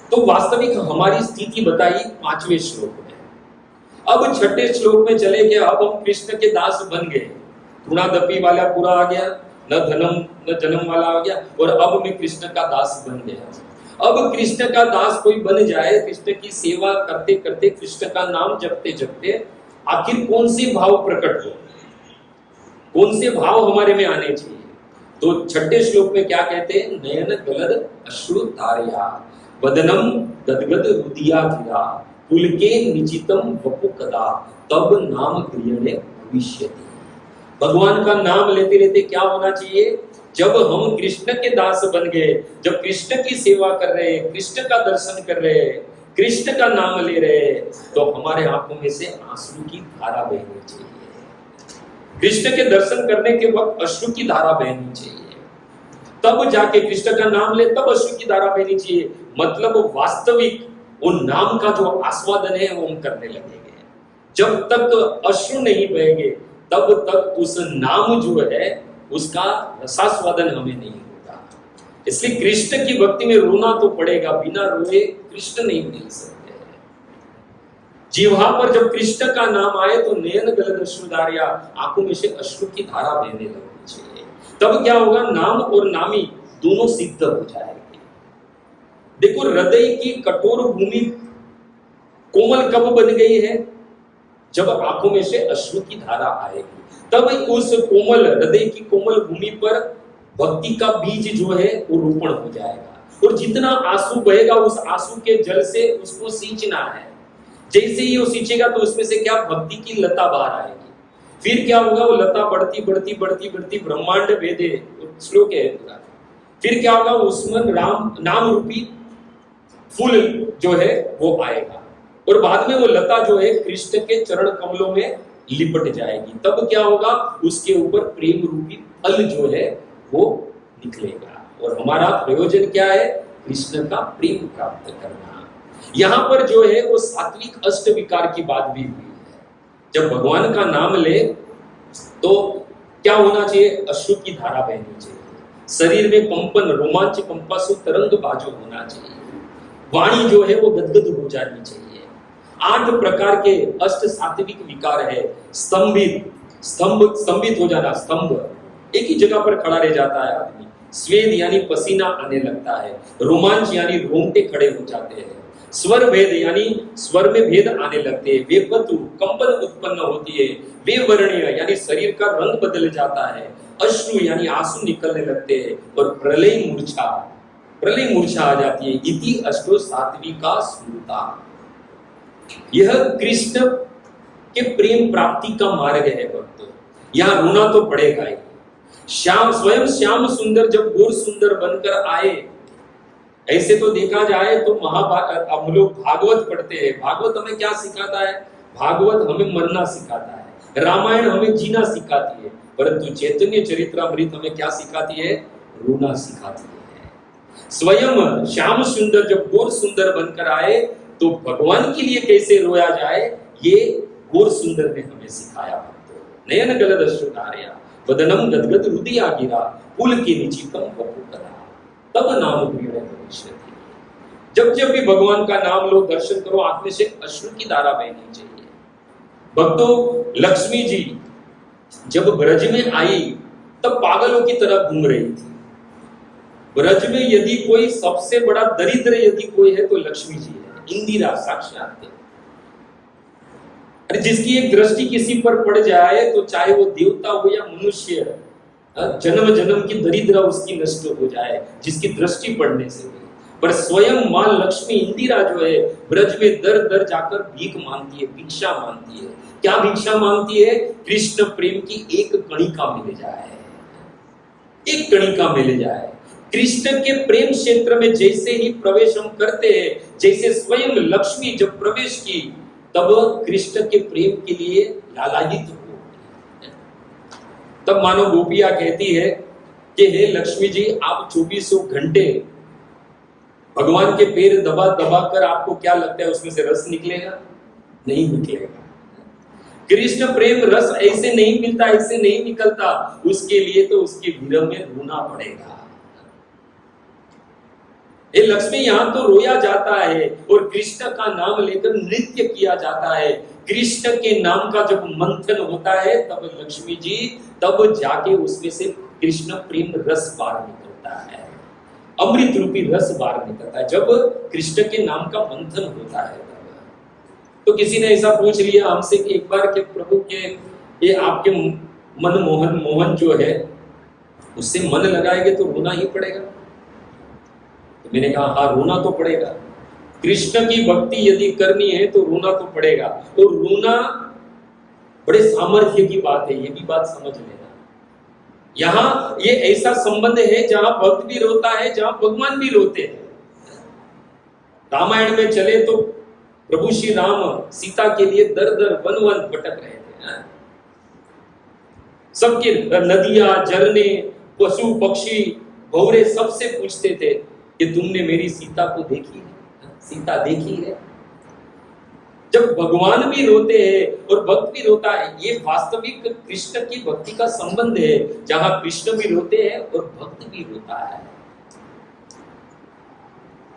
तो वास्तविक हमारी स्थिति बताई 5वें श्लोक में। अब 6ठे श्लोक में चले गए, अब हम कृष्ण के दास बन गए। तृणादपि वाला पूरा आ गया, न धनम न जन्म वाला आ गया, और अब मैं कृष्ण का दास बन गया। अब कृष्ण का दास कोई बन जाए, कृष्ण की सेवा करते करते, कृष्ण का नाम जपते जपते, आखिर कौन से भाव प्रकट हो, कौन से भाव हमारे में आने चाहिए? तो छठे श्लोक में क्या कहते हैं? नयन गलद अश्रु धारया वदनम गदगद रुदिया गिरा पुलके निचितम वपु कदा तब नाम गृहणे भविष्यति। भगवान का नाम लेते लेते क्या होना चाहिए? जब हम कृष्ण के दास बन गए, जब कृष्ण की सेवा कर रहे हैं, कृष्ण का दर्शन कर रहे हैं, कृष्ण का नाम ले रहे हैं, तो हमारे आंखों में से आंसू की धारा बहनी चाहिए। कृष्ण के दर्शन करने के वक्त अश्रु की धारा बहनी चाहिए, तब जाके कृष्ण का नाम ले तब अश्रु की धारा बहनी चाहिए। मतलब वास्तविक वो नाम का जो आस्वादन है वो हम करने लगेंगे। जब तक अश्रु नहीं बहेंगे तब तक उस नाम जो है उसका रसास्वादन हमें नहीं होगा। इसलिए कृष्ण की भक्ति में रोना तो पड़ेगा, बिना रोए कृष्ण नहीं मिल सकते। जीवा पर जब कृष्ण का नाम आए तो नयन गलद अश्रुधारिया, आंखों में से अश्रु की धारा बहने लगनी चाहिए। तब क्या होगा? नाम और नामी दोनों सिद्ध हो जाएंगे। देखो, हृदय की कठोर भूमि कोमल कब बन गई है? जब आंखों में से अश्रु की धारा आएगी, तब उस कोमल हृदय की कोमल भूमि पर भक्ति का बीज जो है वो रोपण हो जाएगा। और जितना आंसू बहेगा उस आंसू के जल से उसको सींचना है। जैसे ही वो सींचेगा तो उसमें से क्या भक्ति की लता बाहर आएगी। फिर क्या होगा? वो लता बढ़ती बढ़ती बढ़ती बढ़ती ब्रह्मांड भेदे श्लोक है पूरा। फिर क्या होगा? उसमें राम नाम रूपी फूल जो है वो आएगा और बाद में वो लता जो है कृष्ण के चरण कमलों में लिपट जाएगी। तब क्या होगा? उसके ऊपर प्रेम रूपी फल जो है वो निकलेगा। और हमारा प्रयोजन क्या है? कृष्ण का प्रेम प्राप्त करना। यहाँ पर जो है वो सात्विक अष्ट विकार की बात भी हुई है। जब भगवान का नाम ले तो क्या होना चाहिए? अश्रु की धारा बहनी चाहिए, शरीर में कंपन, रोमांच, कंपासु तरंग बाजो होना चाहिए, वाणी जो है वो गदगद हो जानी चाहिए। 8 प्रकार के अष्ट सात्विक विकार है। स्तंभित हो जाना, स्तंभ, एक ही जगह पर खड़ा रह जाता है आदमी। स्वेद यानी पसीना आने लगता है। रोमांच यानी रोंगटे खड़े हो जाते हैं। स्वर भेद यानी स्वर में भेद आने लगते हैं। वेपतु, कंपन उत्पन्न होती है। वेवर्ण्य यानी शरीर का रंग बदल जाता है। अश्रु यानी आंसू निकलने लगते हैं। और प्रलय मूर्छा आ जाती है। इति अष्टो सात्विका स्मृता। यह कृष्ण के प्रेम प्राप्ति का मार्ग है भक्तों। यहाँ रोना तो पड़ेगा ही। स्वयं श्याम सुंदर जब गोर सुंदर बनकर आए, ऐसे तो देखा जाए तो हम लोग भागवत पढ़ते हैं। भागवत हमें क्या सिखाता है? भागवत हमें मरना सिखाता है। रामायण हमें जीना सिखाती है। परंतु चैतन्य चरित्रामृत हमें क्या सिखाती है? रोना सिखाती है। स्वयं श्याम सुंदर जब गोर सुंदर बनकर आए तो भगवान के लिए कैसे रोया जाए, ये गोर सुंदर ने हमें सिखाया। नयन गलद अश्रुधारया वदनम गदगद रुदिया गिरा पुलके निचितम वपु कदा तब नाम गृहणे भविष्यति। जब जब भी भगवान का नाम लो, दर्शन करो, आंख में से अश्रु की धारा बहनी चाहिए। भक्तों, लक्ष्मी जी जब ब्रज में आई तब पागलों की तरह घूम रही थी। ब्रज में यदि कोई सबसे बड़ा दरिद्र यदि कोई है तो लक्ष्मी जी है, इंदिरा साक्षात। अरे जिसकी एक दृष्टि किसी पर पड़ जाए तो चाहे वो देवता हो या मनुष्य, जन्म जन्म की दरिद्र उसकी नष्ट हो जाए जिसकी दृष्टि पड़ने से भी। पर स्वयं मां लक्ष्मी इंदिरा जो है ब्रज में दर दर जाकर भीख मांगती है, भिक्षा मांगती है। क्या भिक्षा मांगती है? कृष्ण प्रेम की एक कणिका मिल जाए, एक कणिका मिल जाए। कृष्ण के प्रेम क्षेत्र में जैसे ही प्रवेश हम करते हैं, जैसे स्वयं लक्ष्मी जब प्रवेश की तब कृष्ण के प्रेम के लिए लालायित हो। तब मानो गोपिया कहती है कि हे लक्ष्मी जी, आप 24 घंटे भगवान के पैर दबा दबा कर आपको क्या लगता है उसमें से रस निकलेगा? नहीं निकलेगा। कृष्ण प्रेम रस ऐसे नहीं मिलता, ऐसे नहीं निकलता। उसके लिए तो उसके विरह में रोना पड़ेगा। ये लक्ष्मी, यहां तो रोया जाता है और कृष्ण का नाम लेकर नृत्य किया जाता है। कृष्ण के नाम का जब मंथन होता है तब लक्ष्मी जी, तब जाके उसमें से कृष्ण प्रेम रस बाहर निकलता है। अमृत रूपी रस बाहर निकलता है जब कृष्ण के नाम का मंथन होता है। तो किसी ने ऐसा पूछ लिया हमसे कि एक बार के प्रभु के ये आपके मन मोहन जो है उससे मन लगाएंगे तो रोना ही पड़ेगा। तो मैंने कहा हाँ, रोना तो पड़ेगा। कृष्ण की भक्ति यदि करनी है तो रोना तो पड़ेगा, और रोना बड़े सामर्थ्य की बात है, ये भी बात समझ लेना। यहाँ ये ऐसा संबंध है जहां भक्त भी रोता है, जहां भगवान भी रोते हैं। रामायण में चले तो प्रभु श्री राम सीता के लिए दर दर वन वन भटक रहे थे। सबके नदियां, झरने, पशु पक्षी, भौरे सबसे पूछते थे कि तुमने मेरी सीता को देखी है, सीता देखी है। जब भगवान भी रोते हैं और भक्त भी रोता है, ये वास्तविक कृष्ण की भक्ति का संबंध है, जहां कृष्ण भी रोते हैं और भक्त भी रोता है।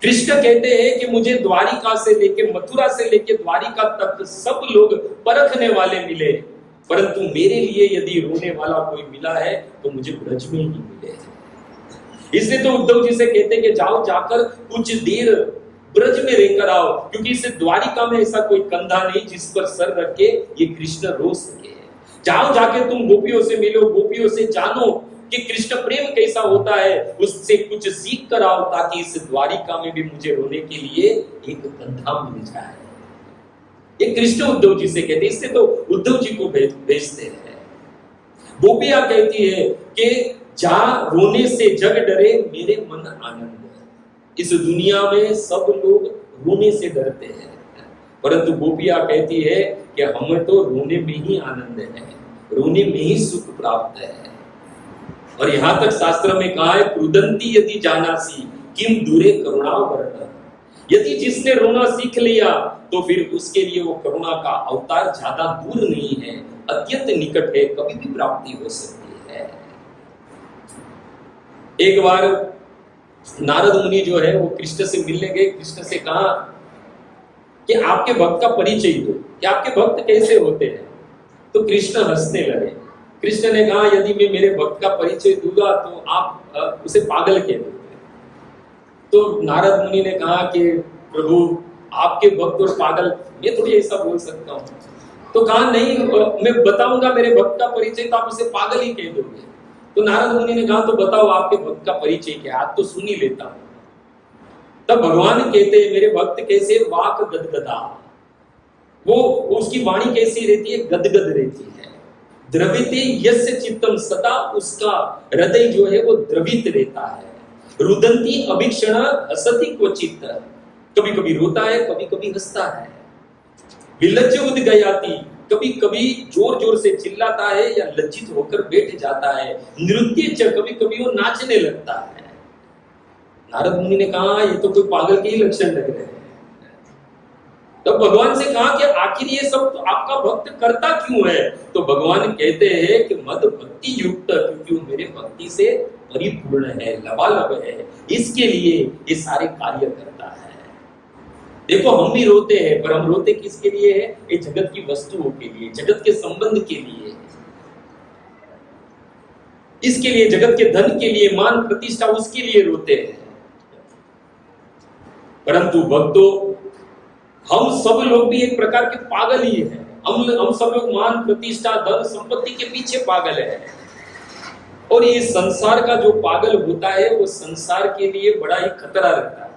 कृष्ण कहते हैं कि मुझे द्वारिका से लेके मथुरा से लेके द्वारिका तक सब लोग परखने वाले मिले, परंतु मेरे लिए यदि रोने वाला कोई मिला है तो मुझे ब्रज में ही मिले। इसलिए तो उद्धव जी से कहते हैं कि जाओ, जाकर कुछ देर ब्रज में रहकर आओ, क्योंकि इसे द्वारिका में ऐसा कोई कंधा नहीं जिस पर सर रख के ये कृष्ण रो सके। जाओ, जाके तुम गोपियों से मिलो, गोपियों से जानो कि कृष्ण प्रेम कैसा होता है, उससे कुछ सीख कर आओ, ताकि इस द्वारिका में भी मुझे रोने के लिए एक कंधा मिल जाए। ये कृष्ण उद्धव जी से कहते, इससे तो उद्धव जी को भेजते हैं। गोपियां कहती है कि जा रोने से जग डरे मेरे मन आनंद। इस दुनिया में सब लोग रोने से डरते हैं, परंतु गोपियां कहती है कि हमें तो रोने में ही आनंद है, रोने में ही सुख प्राप्त है। और यहां तक शास्त्र में कहा है, क्रुदंती यदि जानासी किम दूरे करुणा वर्ण। यदि जिसने रोना सीख लिया तो फिर उसके लिए वो करुणा का अवतार ज्यादा दूर नहीं है, अत्यंत निकट है, कभी भी प्राप्ति हो सकती है। एक बार नारद मुनि जो है वो कृष्ण से मिलने गए। कृष्ण से कहा कि आपके भक्त का परिचय दो, कि आपके भक्त कैसे होते हैं। तो कृष्ण हंसने लगे। कृष्ण ने कहा यदि मैं मेरे भक्त का परिचय दूंगा तो आप उसे पागल कह दोगे। तो नारद मुनि ने कहा कि प्रभु आपके भक्त और पागल, मैं थोड़ी ऐसा बोल सकता हूँ। तो कहा नहीं, मैं बताऊंगा मेरे भक्त का परिचय तो आप उसे पागल ही कह दोगे। तो नारद मुनि ने कहा तो बताओ आपके भक्त का परिचय क्या है, आज तो सुन ही लेता हूं। तब भगवान कहते हैं मेरे भक्त कैसे, वाक गदगदा, वो उसकी वाणी कैसी रहती है, गदगद रहती है। द्रविते यस्य चित्तम सदा, उसका हृदय जो है वो द्रवित रहता है। रुदंती अभिक्षण हसति क्वचित, कभी कभी रोता है, कभी कभी हंसता है। विलज्ज उद्गयाति, कभी कभी जोर जोर से चिल्लाता है या लज्जित होकर बैठ जाता है। नृत्य च, कभी कभी वो नाचने लगता है। नारद मुनि ने कहा ये तो कोई पागल के ही लक्षण लग रहे हैं। तब भगवान से कहा कि आखिर ये सब तो आपका भक्त करता क्यों है। तो भगवान कहते हैं कि मद भक्ति युक्त, क्योंकि वो मेरे भक्ति से परिपूर्ण है, लबालब है, इसके लिए ये सारे कार्य करता है। देखो हम भी रोते हैं, पर हम रोते किसके लिए है, ये जगत की वस्तुओं के लिए, जगत के संबंध के लिए, इसके लिए, जगत के धन के लिए, मान प्रतिष्ठा, उसके लिए रोते हैं। परंतु भक्तों, हम सब लोग भी एक प्रकार के पागल ही हैं। हम सब लोग मान प्रतिष्ठा, धन संपत्ति के पीछे पागल है। और ये संसार का जो पागल होता है वो संसार के लिए बड़ा ही खतरा रहता है।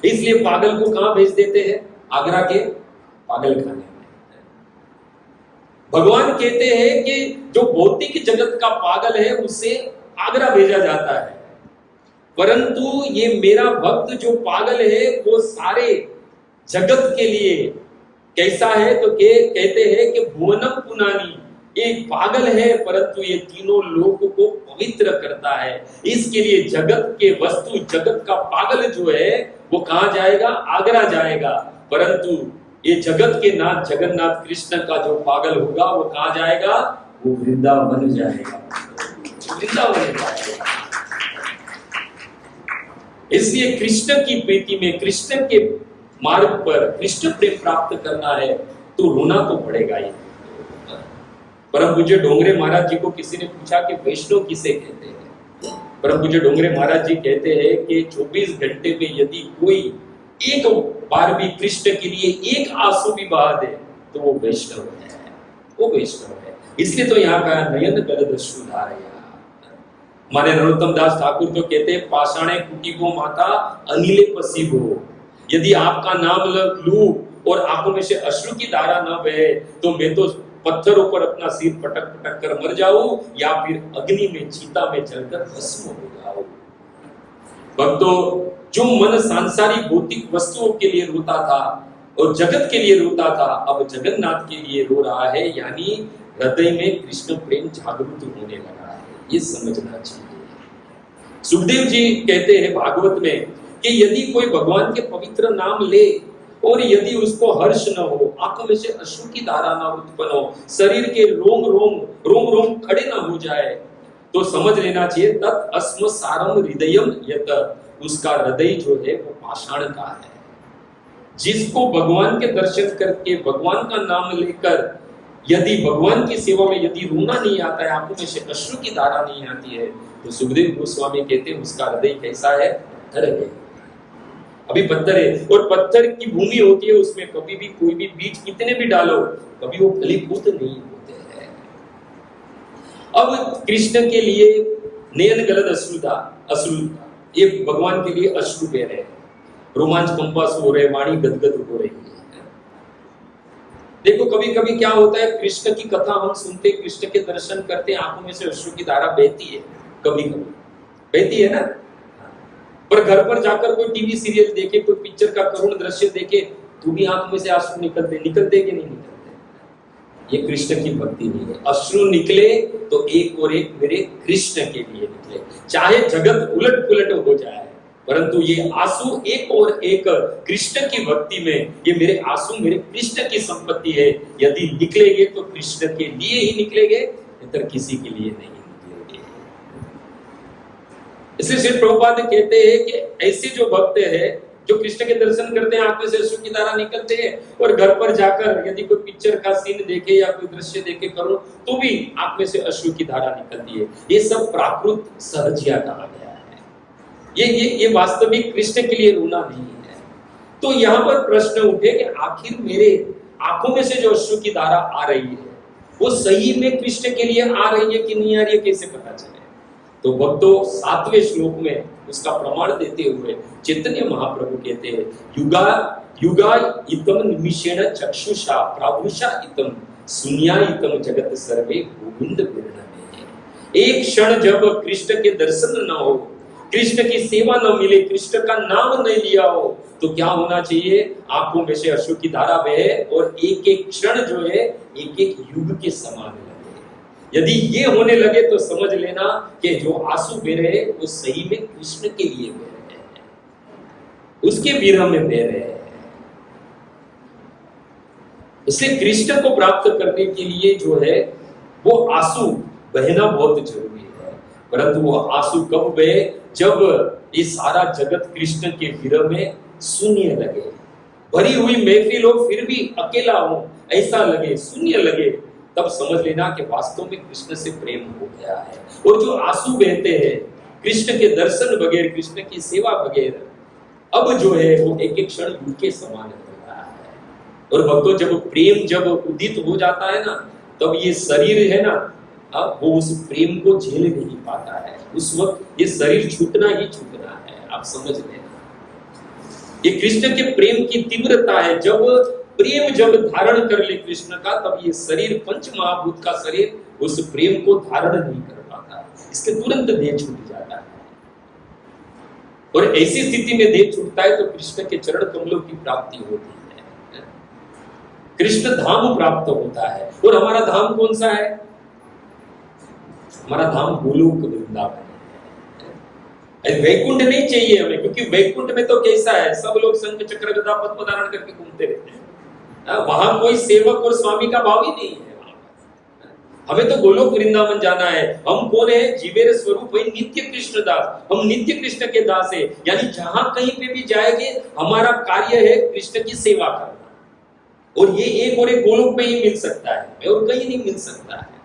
इसलिए पागल को कहां भेज देते हैं, आगरा के पागल खाने में। भगवान कहते हैं कि जो भौतिक जगत का पागल है उसे आगरा भेजा जाता है, परंतु ये मेरा भक्त जो पागल है वो सारे जगत के लिए कैसा है, तो कहते हैं कि भुवनम पुनानी, एक पागल है परंतु ये तीनों लोक को पवित्र करता है। इसके लिए जगत के वस्तु, जगत का पागल जो है वो कहां जाएगा, आगरा जाएगा। परंतु ये जगत के नाथ जगन्नाथ कृष्ण का जो पागल होगा वो कहां जाएगा, वो वृंदावन जाएगा, वृंदावन जाएगा। इसलिए कृष्ण की प्रीति में, कृष्ण के मार्ग पर कृष्ण प्रेम प्राप्त करना है तो रोना तो पड़ेगा ही। परम पूज्य डोंगरे महाराज जी को किसी ने पूछा कि वैष्णव किसे कहते हैं। परम पूज्य डोंगरे महाराज जी कहते हैं कि 24 घंटे में यदि कोई एक बार भी कृष्ण के लिए एक आंसू भी बहा दे तो वो वैष्णव है, वो वैष्णव है। इसलिए तो यहाँ का नयन गलद अश्रुधारया। माने नरोत्तम दास ठाकुर तो कहते हैं पाषाणे कुटीबो माता अनिले पसीबो। यदि आपका नाम लूं और आंखों में से अश्रु की धारा न बहे तो मैं तो पत्थरों पर अपना सिर पटक पटक कर मर जाऊं या फिर अग्नि में चीता में जलकर भस्म हो जाऊं। भक्तों, जो मन सांसारिक भौतिक वस्तुओं के लिए रोता था और जगत के लिए रोता था, अब जगन्नाथ के लिए रो रहा है, यानी हृदय में कृष्ण प्रेम जागृत होने लगा है। ये समझना चाहिए। सुखदेव जी कहते हैं भागवत में कि यदि कोई भगवान के पवित्र नाम ले और यदि उसको हर्ष न हो, आंखों में से अश्रु की धारा न उत्पन्न हो, शरीर के रोम खड़े न हो जाए, तो समझ लेना चाहिए तत् अस्म सारम हृदयम यत, उसका हृदय जो है वो पाषाण का है। जिसको भगवान के दर्शन करके भगवान का नाम लेकर यदि भगवान की सेवा में यदि रोना नहीं आता है, आंखों में से अश्रु की धारा नहीं आती है, तो सुखदेव गोस्वामी कहते हैं उसका हृदय कैसा है? पत्थर है। अभी पत्थर है और पत्थर की भूमि होती है, उसमें कभी भी कोई भी बीज कितने भी डालो कभी वो फलीभूत नहीं होते हैं। अब कृष्ण के लिए नयन गलद अश्रु ये भगवान के लिए अश्रु बह रहे हैं, रोमांच कंपास हो रहे, वाणी गदगद हो रही है। देखो कभी कभी क्या होता है, कृष्ण की कथा हम सुनते, कृष्ण के दर्शन करते, आंखों में से अश्रु की धारा बहती है, कभी कभी बहती है ना। पर घर पर जाकर कोई टीवी सीरियल देखे, कोई पिक्चर का करुण दृश्य देखे, तो भी आंखों में से आंसू निकलते कि नहीं निकलते? ये कृष्ण की भक्ति नहीं है। अश्रु निकले तो एक और एक मेरे कृष्ण के लिए निकले, चाहे जगत उलट पुलट हो जाए, परंतु ये आंसू एक और एक कृष्ण की भक्ति में, ये मेरे आंसू मेरे कृष्ण की संपत्ति है। यदि निकलेंगे तो कृष्ण के लिए ही निकलेंगे, इतर किसी के लिए नहीं निकलेंगे। इसलिए श्री प्रभुपाद कहते हैं कि ऐसे जो भक्त है जो कृष्ण के दर्शन करते हैं, आंखों से अश्रु की धारा निकलते हैं, और घर पर जाकर यदि कोई पिक्चर का सीन देखे या कोई दृश्य देखे करो तो भी आंख में से अश्रु की धारा निकलती है। ये सब प्राकृत सहजिया कहा गया है। ये वास्तविक कृष्ण के लिए रोना नहीं है। तो यहाँ पर प्रश्न उठे कि आखिर मेरे आंखों में से जो अश्रु की धारा आ रही है वो सही में कृष्ण के लिए आ रही है कि नहीं आ रही है, कैसे पता चले? तो भक्तों 7वें श्लोक में उसका प्रमाण देते हुए चैतन्य महाप्रभु कहते हैं, युगा युगा इतम निमिषेण चक्षुषा प्रावृषा इतम सुनिया इतम जगत सर्वे गोविंद विरणमे। एक क्षण जब कृष्ण के दर्शन न हो, कृष्ण की सेवा न मिले, कृष्ण का नाम नहीं लिया हो, तो क्या होना चाहिए? आंखों में से अश्रु की धारा बहे और एक एक क्षण जो है एक एक युग के समान लगे। यदि ये होने लगे तो समझ लेना कि जो आंसू बह रहे हैं वो सही में कृष्ण के लिए बह रहे हैं, उसके विरह में बह रहे हैं। इसलिए कृष्ण को प्राप्त करने के लिए जो है वो आंसू बहना बहुत जरूरी है। परंतु वो आंसू कब बहे? जब ये सारा जगत कृष्ण के विरह में शून्य लगे, भरी हुई महफिल हो फिर भी अकेला हो, ऐसा लगे, शून्य लगे, तब समझ लेना कि वास्तव में कृष्ण से प्रेम हो गया है। और जो आंसू बहते हैं कृष्ण के दर्शन बगैर, कृष्ण की सेवा बगैर, अब जो है वो एक एक क्षण युग के समान हो रहा है। और भक्तों जब प्रेम जब उदित हो जाता है ना, तब ये शरीर है ना, अब वो उस प्रेम को झेल नहीं पाता है। उस वक्त ये शरीर छूटना ही छूटना है, आप समझ लेना। ये कृष्ण के प्रेम की तीव्रता है। जब प्रेम जब धारण कर ले कृष्ण का, तब ये शरीर पंच महाभूत का शरीर उस प्रेम को धारण नहीं कर पाता, इसके तुरंत देह छूट जाता है। और ऐसी स्थिति में देह छूटता है तो कृष्ण के चरण कमलों की प्राप्ति होती है, कृष्ण धाम प्राप्त होता है। और हमारा धाम कौन सा है? हमारा धाम गोलोक वृंदावन है। वैकुंठ नहीं चाहिए हमें, क्योंकि वैकुंठ में तो कैसा है, सब लोग शंख चक्र गदा पद्म धारण करके घूमते रहते हैं। वहां कोई सेवक और स्वामी का भाव ही नहीं है। हमें तो गोलोक वृंदावन जाना है। हम कौन है? जीवेर स्वरूप है नित्य कृष्ण दास, हम नित्य कृष्ण के दास है। यानी जहां कहीं पे भी जाएंगे हमारा कार्य है कृष्ण की सेवा करना, और ये एक और एक गोलोक में ही मिल सकता है और कहीं नहीं मिल सकता है।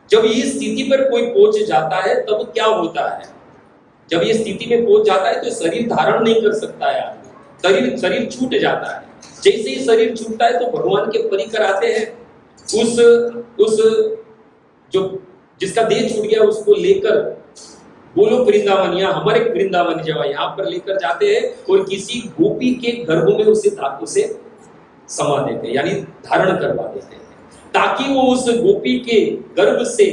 जब ये स्थिति पर कोई पहुंच जाता है तब क्या होता है? जब ये स्थिति में पहुंच जाता है तो शरीर धारण नहीं कर सकता है आदमी, शरीर छूट जाता है। जैसे ही शरीर छूटता है तो भगवान के परिकर आते हैं, उस जो जिसका देह छूट गया उसको लेकर गोलोक वृंदावन या हमारे वृंदावन जवा यहाँ पर लेकर जाते हैं और किसी गोपी के गर्भ में उसे समा देते हैं, यानी धारण करवा देते हैं, ताकि वो उस गोपी के गर्भ से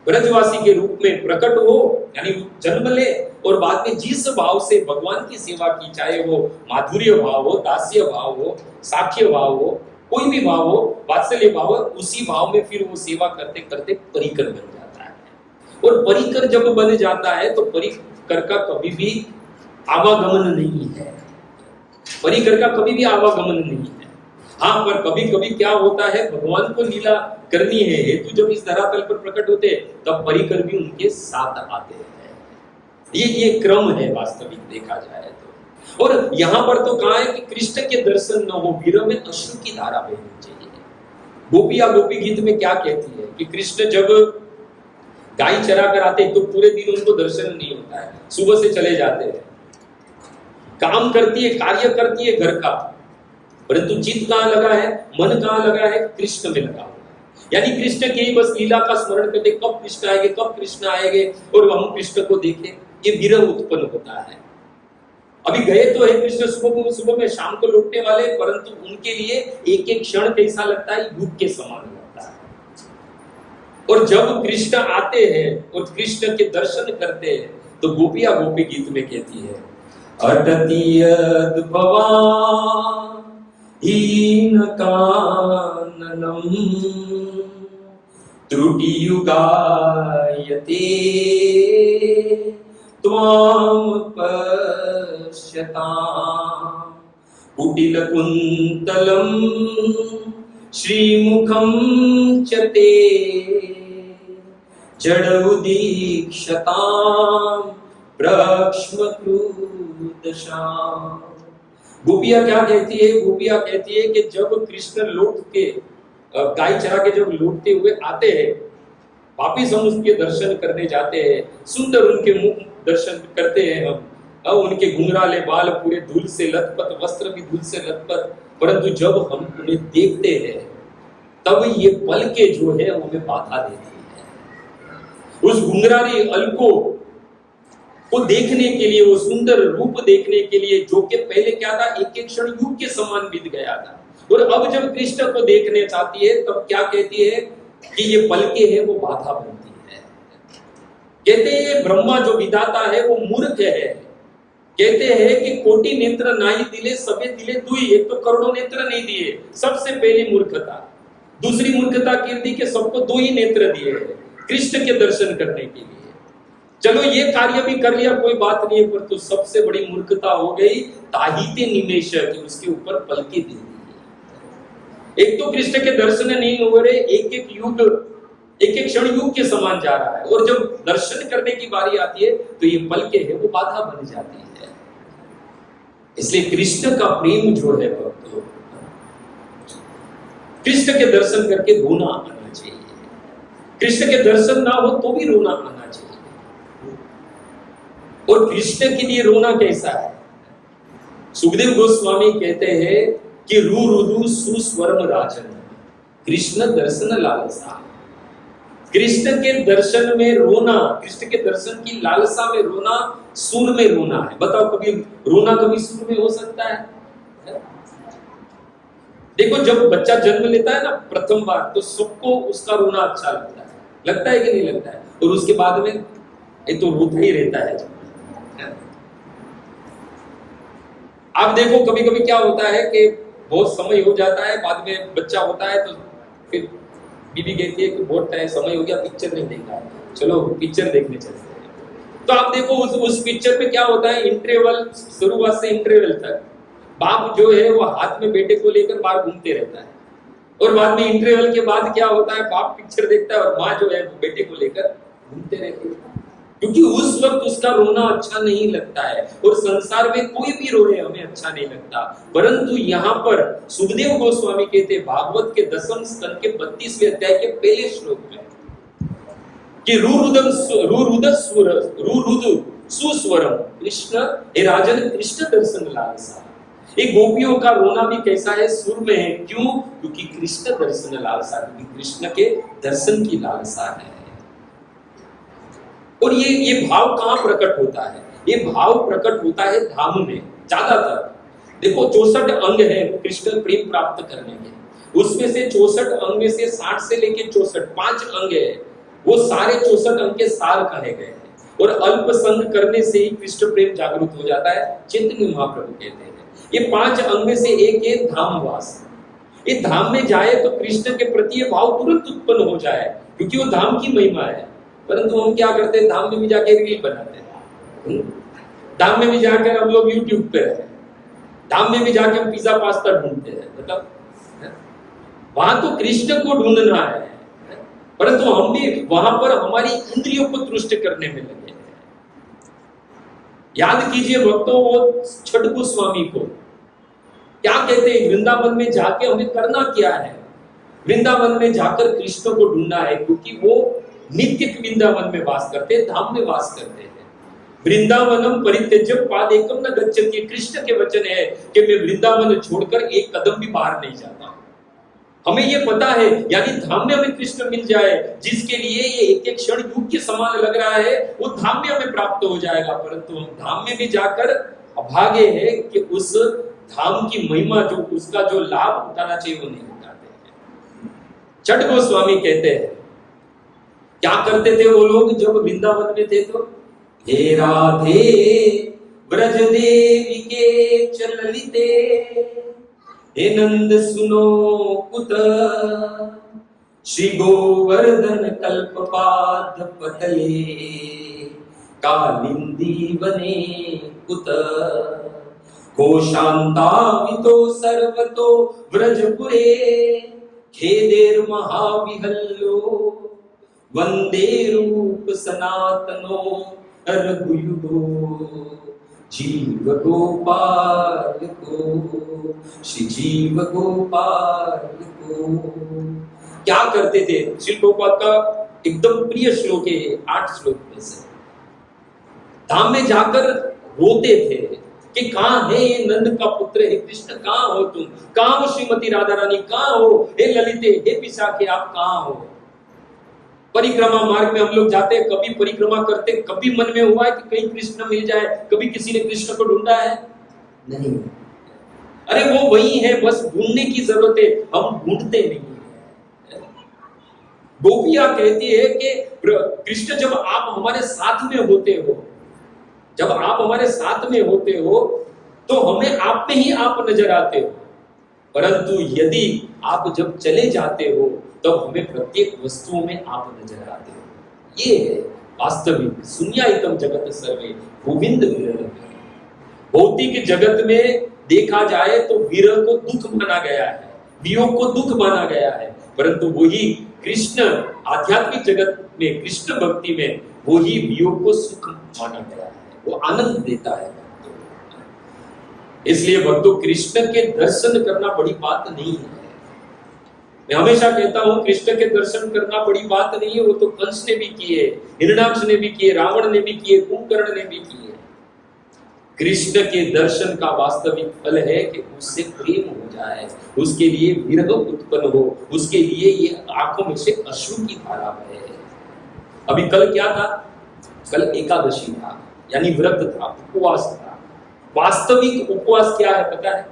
ब्रजवासी के रूप में प्रकट हो, यानी जन्म ले, और बाद में जिस भाव से भगवान की सेवा की, चाहे वो माधुर्य भाव हो, दास्य भाव हो, साख्य भाव हो, कोई भी भाव हो, वात्सल्य भाव हो, उसी भाव में फिर वो सेवा करते करते परिकर बन जाता है। और परिकर जब बन जाता है तो परिकर का कभी भी आवागमन नहीं है, परिकर का कभी भी आवागमन नहीं है। हाँ, पर कभी कभी क्या होता है, भगवान को लीला करनी है हेतु जब इस धरातल पर प्रकट होते तब परिकर भी उनके साथ आते हैं। ये क्रम है वास्तविक देखा जाए तो। और यहाँ पर तो कहा है कि कृष्ण के दर्शन न हो विरह में अश्रु की धारा बहनी चाहिए। गोपिया गोपी गीत में क्या कहती है कि कृष्ण जब गाय चरा कर आते तो पूरे दिन उनको दर्शन नहीं होता है, सुबह से चले जाते हैं, काम करती है, कार्य करती है घर का, परंतु चित्त कहाँ लगा है, मन कहाँ लगा है, कृष्ण में लगा हुआ है। यानी कृष्ण के ही बस लीला का स्मरण करते, कब कृष्ण आएंगे, कब कृष्ण आएंगे और हम कृष्ण को देखें, ये विरह उत्पन्न होता है। अभी गए तो है कृष्ण सुबह में, शाम को लौटने वाले, परंतु उनके लिए एक एक क्षण कैसा लगता है, युग के समान लगता है। और जब कृष्ण आते हैं और कृष्ण के दर्शन करते हैं तो गोपिया गोपी गीत में कहती है, अटति अद्भवा हीन काननम त्रुटियुगायते त्वाम पश्यताम् कुटिल कुंतलम श्रीमुखम च ते जड़ उदीक्षताम् प्रक्ष्मकृदशाम्। गोपिया क्या कहती है, गोपिया कहती है कि जब कृष्ण लौट के गाय चरा के जब लौटते हुए आते हैं, वापिस हम उसके दर्शन करने जाते हैं, सुंदर उनके मुख दर्शन करते हैं हम, उनके घुंघराले बाल पूरे धूल से लथपथ, वस्त्र भी धूल से लथपथ, परंतु जब हम उन्हें देखते हैं तब ये पलके जो है हमें बाधा देती है। उस घुंघराले अलको को देखने के लिए, वो सुंदर रूप देखने के लिए, जो कि पहले क्या था, एक एक क्षण युग के समान बीत गया था, और अब जब कृष्ण को देखने चाहती है तब क्या कहती है कि ये पलके है वो बाधा बनती है। कहते हैं ब्रह्मा जो विधाता है वो मूर्ख है, कहते हैं कि कोटि नेत्र नाही दिले सबे दिले दुई, एक तो करोड़ों नेत्र नहीं दिए, सबसे पहली मूर्खता। दूसरी मूर्खता कीर्ति के सबको दो ही नेत्र दिए हैं कृष्ण के दर्शन करने के लिए। चलो ये कार्य भी कर लिया, कोई बात नहीं है, पर तो सबसे बड़ी मूर्खता हो गई ताहिते निमेश की उसके ऊपर पलके दे दी। एक तो कृष्ण के दर्शन नहीं हो रहे, एक एक युग, एक एक क्षण युग के समान जा रहा है, और जब दर्शन करने की बारी आती है तो ये पलके है वो बाधा बन जाती है। इसलिए कृष्ण का प्रेम जो है भक्तों, कृष्ण के दर्शन करके रोना आना चाहिए, कृष्ण के दर्शन ना हो तो भी रोना आना चाहिए। और कृष्ण के लिए रोना कैसा है, सुखदेव गोस्वामी कहते हैं कि रू रुदु सुस्वरम राजन कृष्ण दर्शन लालसा। कृष्ण के दर्शन में रोना, कृष्ण के दर्शन की लालसा में रोना, सुर में रोना है। बताओ कभी रोना कभी सुर में हो सकता है? देखो जब बच्चा जन्म लेता है ना प्रथम बार, तो सबको उसका रोना अच्छा लगता है कि नहीं लगता है, और उसके बाद में ये तो रोता ही रहता है। आप देखो कभी कभी क्या होता है कि बहुत समय हो जाता है, बाद में बच्चा होता है तो फिर बीबी कहती है कि बहुत टाइम समय हो गया, पिक्चर नहीं देखा, चलो पिक्चर देखने चलते हैं। तो आप देखो उस पिक्चर में क्या होता है, इंटरवल शुरुआत से इंटरवल तक बाप जो है वो हाथ में बेटे को लेकर बाहर घूमते रहता है, और बाद में इंटरवल के बाद क्या होता है, बाप पिक्चर देखता है और माँ जो है बेटे को लेकर घूमते रहती है, क्योंकि उस वक्त उसका रोना अच्छा नहीं लगता है। और संसार में कोई भी रोए हमें अच्छा नहीं लगता, परंतु यहाँ पर सुखदेव गोस्वामी कहते भागवत के 10वें स्कंद के 32वें अध्याय के पहले श्लोक में कि रुरुद सुस्वरम कृष्ण, हे राजन कृष्ण दर्शन लालसा। एक गोपियों का रोना भी कैसा है, सुर में है। क्यों? क्योंकि कृष्ण दर्शन लालसा, क्योंकि कृष्ण के दर्शन की लालसा है। और ये भाव कहां प्रकट होता है? ये भाव प्रकट होता है धाम में ज्यादातर। देखो 64 अंग है कृष्ण प्रेम प्राप्त करने के, उसमें से 64 अंग में से 60 से लेके 64 5 अंग है, वो सारे 64 अंग के सार कहे गए हैं। और अल्प संग करने से ही कृष्ण प्रेम जागृत हो जाता है, चैतन्य महाप्रभु कहते हैं। ये 5 अंग में से एक है धामवास। ये धाम में जाए तो कृष्ण के प्रति ये भाव तुरंत उत्पन्न हो जाए, क्योंकि वो धाम की महिमा है। परंतु हम क्या करते हैं, धाम में भी जाके रील बनाते हैं, धाम में भी जाकर हम लोग यूट्यूब पे है, धाम में भी जाके हम पिज्जा पास्ता ढूंढते हैं। मतलब वहां तो कृष्ण को ढूंढना है, परंतु हम भी वहां पर हमारी इंद्रियों को तुष्ट करने में लगे हैं। याद कीजिए भक्तों, वो छठ गोस्वामी को क्या कहते हैं, वृंदावन में जाके हमें करना क्या है? वृंदावन में जाकर कृष्ण को ढूंढना है, क्योंकि वो नित्य वृंदावन में वास करते हैं, धाम में वास करते हैं। वृंदावनम परित्यज्य पादेकम न गच्छति, कृष्ण के वचन है कि मैं वृंदावन छोड़कर एक कदम भी बाहर नहीं जाता। हमें ये पता है, यानी धाम में हमें कृष्ण मिल जाए, जिसके लिए ये एक एक क्षण युग के समान लग रहा है, वो धाम में हमें प्राप्त हो जाएगा। परंतु हम धाम में भी जाकर अभागे हैं कि उस धाम की महिमा, जो उसका जो लाभ उठाना चाहिए, वो नहीं उठाते हैं। छठ गोस्वामी कहते हैं, क्या करते थे वो लोग जब वृंदावन में थे? तो हे राधे ब्रज देवी के चललिते, हे नंद सुनो कुत, श्री गोवर्धन कल्पपाद पतले, कालिंदी वने कुत, घोषान्तावितो सर्वतो व्रजपुरे, खेदेर महाविहल्लो, वंदे रूप सनातनो रघुयुगो, जीव गोपाल को, श्री जीव गोपाल को। क्या करते थे? श्री गोपाल का एकदम प्रिय श्लोक है, 8 श्लोक में से। धाम में जाकर रोते थे कि कहां है ये नंद का पुत्र, हे कृष्ण कहां हो तुम, कहां हो श्रीमती राधा रानी, कहां हो हे ललिते, हे विशाखे, आप कहां हो? परिक्रमा मार्ग में हम लोग जाते हैं, कभी परिक्रमा करते, कभी मन में हुआ है कि कहीं कृष्ण मिल जाए? कभी किसी ने कृष्ण को ढूंढा है? नहीं। अरे वो वही है, बस ढूंढने की जरूरत है, हम ढूंढते नहीं है। गोपियां कहती है कि कृष्ण जब आप हमारे साथ में होते हो, जब आप हमारे साथ में होते हो तो हमें आप में ही आप नजर आते हो, परंतु यदि आप जब चले जाते हो तब हमें प्रत्येक वस्तुओं में आप नजर आते हो। ये है वास्तविक शून्यायतम जगत सर्वे गोविंद विरह। भौतिक जगत में देखा जाए तो विरह को दुख माना गया है, वियोग को दुख माना गया है, परंतु वही कृष्ण आध्यात्मिक जगत में, कृष्ण भक्ति में वही वियोग को सुख माना गया है, वो आनंद देता है। इसलिए भक्तों, कृष्ण के दर्शन करना बड़ी बात नहीं है। मैं हमेशा कहता हूं, कृष्ण के दर्शन करना बड़ी बात नहीं है, वो तो कंस ने भी किए, हिरण्याक्ष ने भी किए, रावण ने भी किए, कुंभकर्ण ने भी किए। कृष्ण के दर्शन का वास्तविक फल है कि उससे प्रेम हो जाए, उसके लिए विरह उत्पन्न हो, उसके लिए ये आंखों में से अश्रु की धारा बहे। अभी कल क्या था? कल एकादशी था, यानी व्रत था, उपवास था। वास्तविक उपवास क्या है पता है?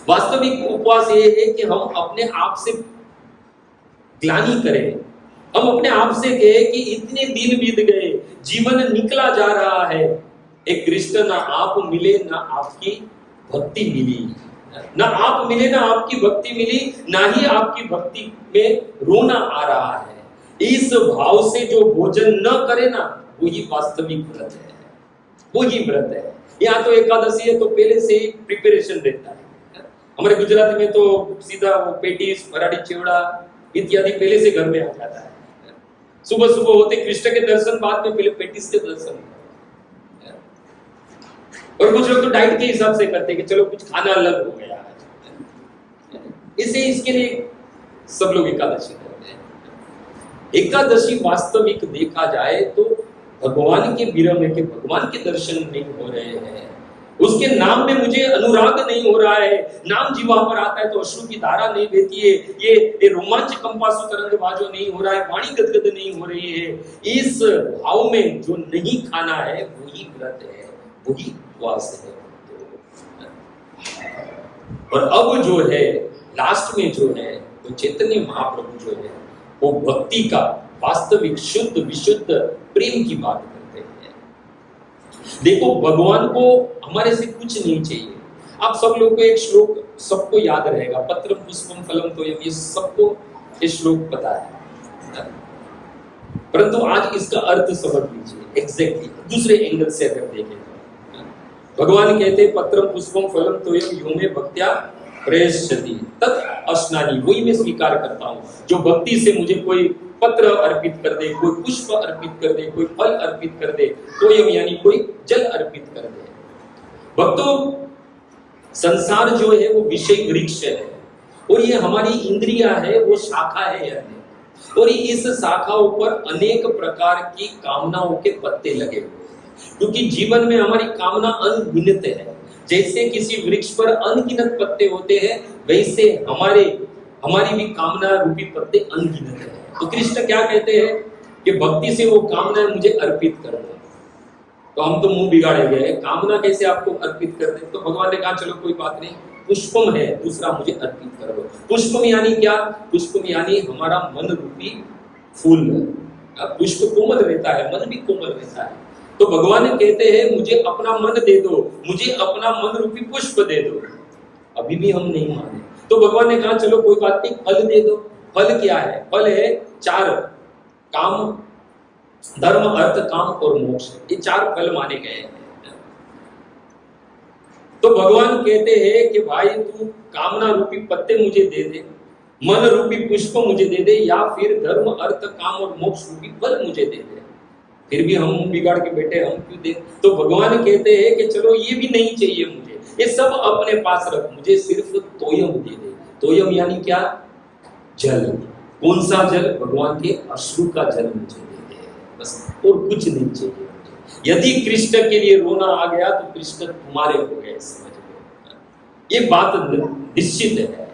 वास्तविक उपवास ये है कि हम अपने आप से ग्लानि करें, हम अपने आप से कहें कि इतने दिन बीत गए, जीवन निकला जा रहा है, एक कृष्ण ना आप मिले ना आपकी भक्ति मिली, ना आप मिले ना आपकी भक्ति मिली, ना ही आपकी भक्ति में रोना आ रहा है। इस भाव से जो भोजन न करे ना, वही वास्तविक व्रत है, वही व्रत है। यहाँ तो एकादशी है तो पहले से ही प्रिपरेशन रहता है। हमारे गुजराती में तो सीधा वो पेटीज, मराठी चिवड़ा इत्यादि पहले से घर में आ जाता है। सुबह सुबह होते कृष्ण के दर्शन, बाद में पहले पेटीज के दर्शन। और कुछ लोग तो डाइट के हिसाब से करते हैं कि चलो कुछ खाना अलग हो गया है, इससे इसके लिए सब लोग एकादशी करते हैं। एकादशी वास्तविक देखा जाए तो भगवान के विरह के भगवान के दर्शन नहीं हो रहे हैं, उसके नाम में मुझे अनुराग नहीं हो रहा है, नाम जीवा पर आता है तो अश्रु की धारा नहीं बहती है, ये रोमांच कंपासु तरंग बाजो नहीं हो रहा है, वाणी गदगद नहीं हो रही है। इस भाव में जो नहीं खाना है वही व्रत है, वही उपवास है। और अब जो है लास्ट में जो है वो चैतन्य महाप्रभु जो है वो भक्ति का वास्तविक शुद्ध विशुद्ध प्रेम की बात करते हैं। देखो भगवान को हमारे से कुछ नहीं चाहिए। आप सब लोग को एक श्लोक सबको याद रहेगा, पत्रम पुष्पम फलम तोयम, ये सबको ये श्लोक पता है, परंतु आज इसका अर्थ समझ लीजिए एग्जैक्टली दूसरे एंगल से अगर देखें तो भगवान कहते हैं पत्रम पुष्पम फलम तोयम यो मे भक्त्या प्रयश्यति तत् अस्नानि, वही मैं स्वीकार करता हूं जो भक्ति से मुझे कोई पत्र अर्पित कर दे, कोई पुष्प अर्पित कर दे, कोई फल अर्पित कर दे, तोयम यानी कोई जल अर्पित कर दे। भक्तों संसार जो है वो विषय वृक्ष है और ये हमारी इंद्रिया है वो शाखा है यानी, और इस शाखाओं पर अनेक प्रकार की कामनाओं के पत्ते लगे हुए हैं, क्योंकि जीवन में हमारी कामना अनगिनत है। जैसे किसी वृक्ष पर अनगिनत पत्ते होते हैं वैसे हमारी भी कामना रूपी पत्ते अनगिनत है। तो कृष्ण क्या कहते हैं कि भक्ति से वो कामना मुझे अर्पित कर दो। तो हम तो मुंह बिगाड़े गए, कामना कैसे आपको अर्पित कर दे? तो भगवान ने कहा चलो कोई बात नहीं, पुष्पम है दूसरा मुझे अर्पित कर दो। पुष्पम यानी क्या? पुष्पम यानी हमारा मन रूपी फूल। पुष्प कोमल रहता है, मन भी कोमल रहता है। तो भगवान कहते हैं मुझे अपना मन दे दो, मुझे अपना मन रूपी पुष्प दे दो। अभी भी हम नहीं माने, तो भगवान ने कहा चलो कोई बात नहीं, फल दे दो। फल क्या है? फल है 4 काम, धर्म अर्थ काम और मोक्ष, ये 4 फल माने गए हैं। तो भगवान कहते हैं कि भाई तू कामना रूपी पत्ते मुझे दे दे, मन रूपी पुष्प मुझे दे दे, या फिर धर्म अर्थ काम और मोक्ष रूपी फल मुझे दे दे। फिर भी हम बिगाड़ के बैठे, हम क्यों दे? तो भगवान कहते हैं कि चलो ये भी नहीं चाहिए मुझे, ये सब अपने पास रख, मुझे सिर्फ तोयम दे दे। तोयम यानी क्या? जल। कौन सा जल? भगवान के अश्रु का जल मुझे दे दे, बस और कुछ नहीं चाहिए मुझे। यदि कृष्ण के लिए रोना आ गया तो कृष्ण तुम्हारे हो गए, समझ लो ये बात निश्चित है।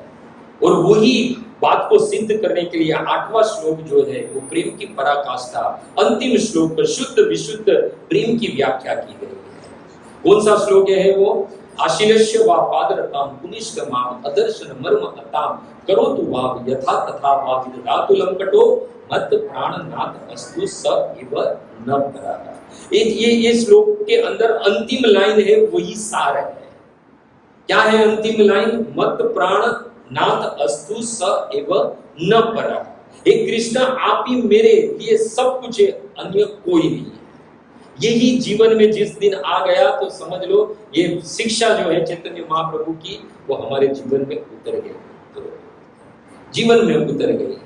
और वही बात को सिद्ध करने के लिए 8वां श्लोक जो है वो प्रेम की पराकाष्ठा, अंतिम श्लोक पर शुद्ध विशुद्ध प्रेम की व्याख्या की गई है। कौन सा श्लोक है वो? आशीलस्य वा पादरताम पुनिष्कमाम अदर्शन मर्म अताम करोतु वाव यथा तथा वाव विदधातु लंकटो मत प्राणनाथ अस्तु स इव न परा। ये श्लोक के अंदर अंतिम लाइन है, वही सार है। क्या है अंतिम लाइन? मत प्राण नाथ अस्तु स एव न परा। हे कृष्ण आप ही मेरे लिए सब कुछ है, अन्य कोई नहीं है। यही जीवन में जिस दिन आ गया तो समझ लो ये शिक्षा जो है चैतन्य महाप्रभु की वो हमारे जीवन में उतर गई, तो जीवन में उतर गई।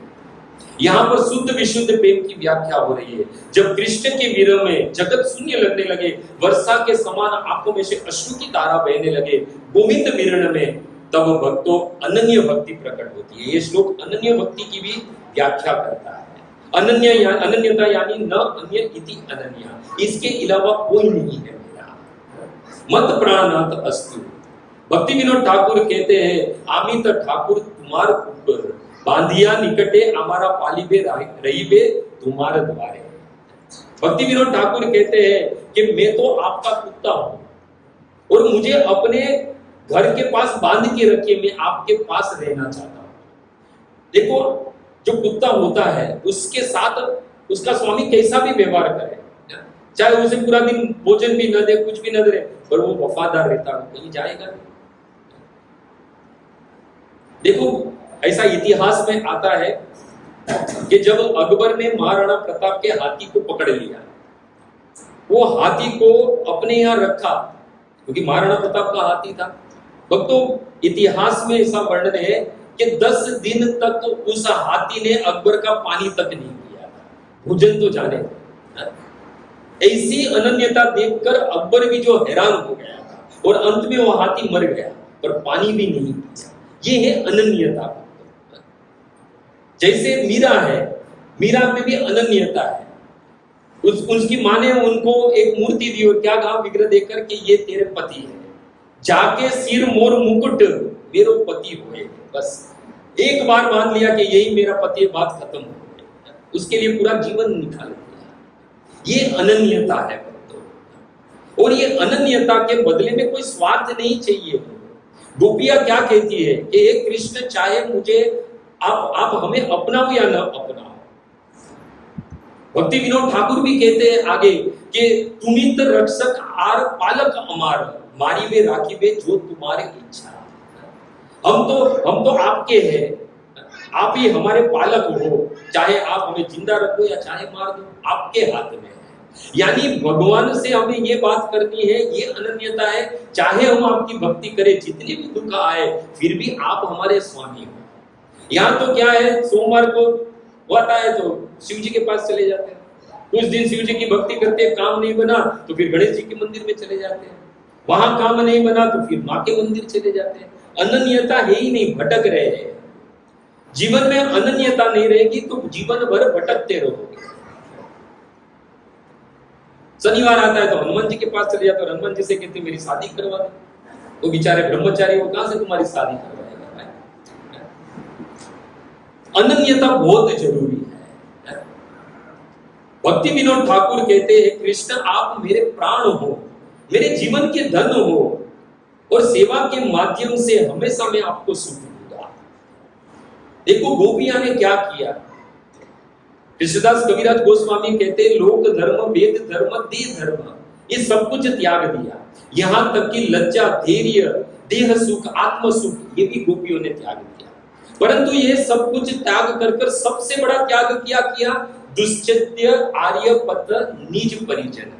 यहाँ पर शुद्ध विशुद्ध प्रेम की व्याख्या हो रही है। जब कृष्ण के विरह में जगत शून्य लगने लगे, वर्षा के समान आंखों में से अश्रु की धारा बहने लगे गोविंद विरण में, तब भक्तों अनन्य भक्ति प्रकट होती है। ये श्लोक अनन्य भक्ति की भी व्याख्या करता है। अनन्यता यानी न अन्य इति अनन्या, इसके अलावा कोई नहीं है मेरा। मत प्राणनाथ अस्तु। भक्ति विनोद ठाकुर कहते हैं आमित ठाकुर तुम्हार ऊपर बांधिया निकटे हमारा पालिबे रहीबे तुम्हारे द्वारे। भक्ति विनोद ठाकुर कहते हैं कि मैं तो आपका कुत्ता हूं और मुझे अपने घर के पास बांध के रखिए, मैं आपके पास रहना चाहता हूं। देखो जो कुत्ता होता है उसके साथ उसका स्वामी कैसा भी व्यवहार करे, चाहे उसे पूरा दिन भोजन भी न दे, कुछ भी न दे, पर वो वफादार रहता है, कहीं जाएगा नहीं। देखो ऐसा इतिहास में आता है कि जब अकबर ने महाराणा प्रताप के हाथी को पकड़ लिया, वो हाथी को अपने यहाँ रखा क्योंकि महाराणा प्रताप का हाथी था। भक्तों इतिहास में ऐसा वर्णन है कि 10 दिन तक उस हाथी ने अकबर का पानी तक नहीं पिया था, भोजन तो जाने। ऐसी अनन्यता देखकर अकबर भी जो हैरान हो गया था और अंत में वो हाथी मर गया पर पानी भी नहीं पिया। ये है अनन्यता। जैसे मीरा है, मीरा में भी अनन्यता है। उसकी माँ ने उनको एक मूर्ति दी और क्या कहा विग्रह देकर कि ये तेरे पति है, जाके सिर मोर मुकुट मेरो पति होए। बस एक बार मान लिया कि यही मेरा पति है, बात खत्म हो गई। उसके लिए पूरा जीवन निकाल दिया। ये अनन्यता है भक्तों। और ये अनन्यता के बदले में कोई स्वार्थ नहीं चाहिए। गोपियां क्या कहती है कि हे कृष्ण, चाहे मुझे आप हमें अपनाओ या न अपनाओ। भक्ति विनोद ठाकुर भी कहते हैं आगे कि तुमित रक्षक आर पालक अमार, मारी वे राखी वे जो तुम्हारी इच्छा। हम तो आपके हैं, आप ही हमारे पालक हो, चाहे आप हमें जिंदा रखो या चाहे मार दो, आपके हाथ में है। यानी भगवान से हमें ये बात करनी है, ये अनन्यता है। चाहे हम आपकी भक्ति करें, जितने भी दुख आए, फिर भी आप हमारे स्वामी हो। यहाँ तो क्या है, सोमवार को होता है तो शिव जी के पास चले जाते हैं, कुछ दिन शिव जी की भक्ति करते हैं, काम नहीं बना तो फिर गणेश जी के मंदिर में चले जाते हैं, वहां काम नहीं बना तो फिर माँ के मंदिर चले जाते हैं। अनन्यता है ही नहीं, भटक रहे हैं। जीवन में अनन्यता नहीं रहेगी तो जीवन भर भटकते रहोगे। शनिवार आता है तो हनुमान जी के पास चले जाते हो, हनुमान जी से कहते मेरी शादी करवा दो, वो बेचारे ब्रह्मचारी, वो कहां से तुम्हारी शादी करवाएगा। अनन्यता बहुत जरूरी है। भक्ति विनोद ठाकुर कहते हैं कृष्ण आप मेरे प्राण हो, मेरे जीवन के धन हो, और सेवा के माध्यम से हमेशा मैं आपको सुख दूंगा। देखो गोपियां ने क्या किया। कृष्णदास कविराज गोस्वामी कहते हैं लोक धर्म, वेद धर्म, देह धर्म, ये सब कुछ त्याग दिया। यहां तक कि लज्जा, धैर्य, देह सुख, आत्म सुख, ये भी गोपियों ने त्याग दिया। परंतु ये सब कुछ त्याग कर सबसे बड़ा त्याग किया दुश्चर्य आर्य पथ निज परिजन,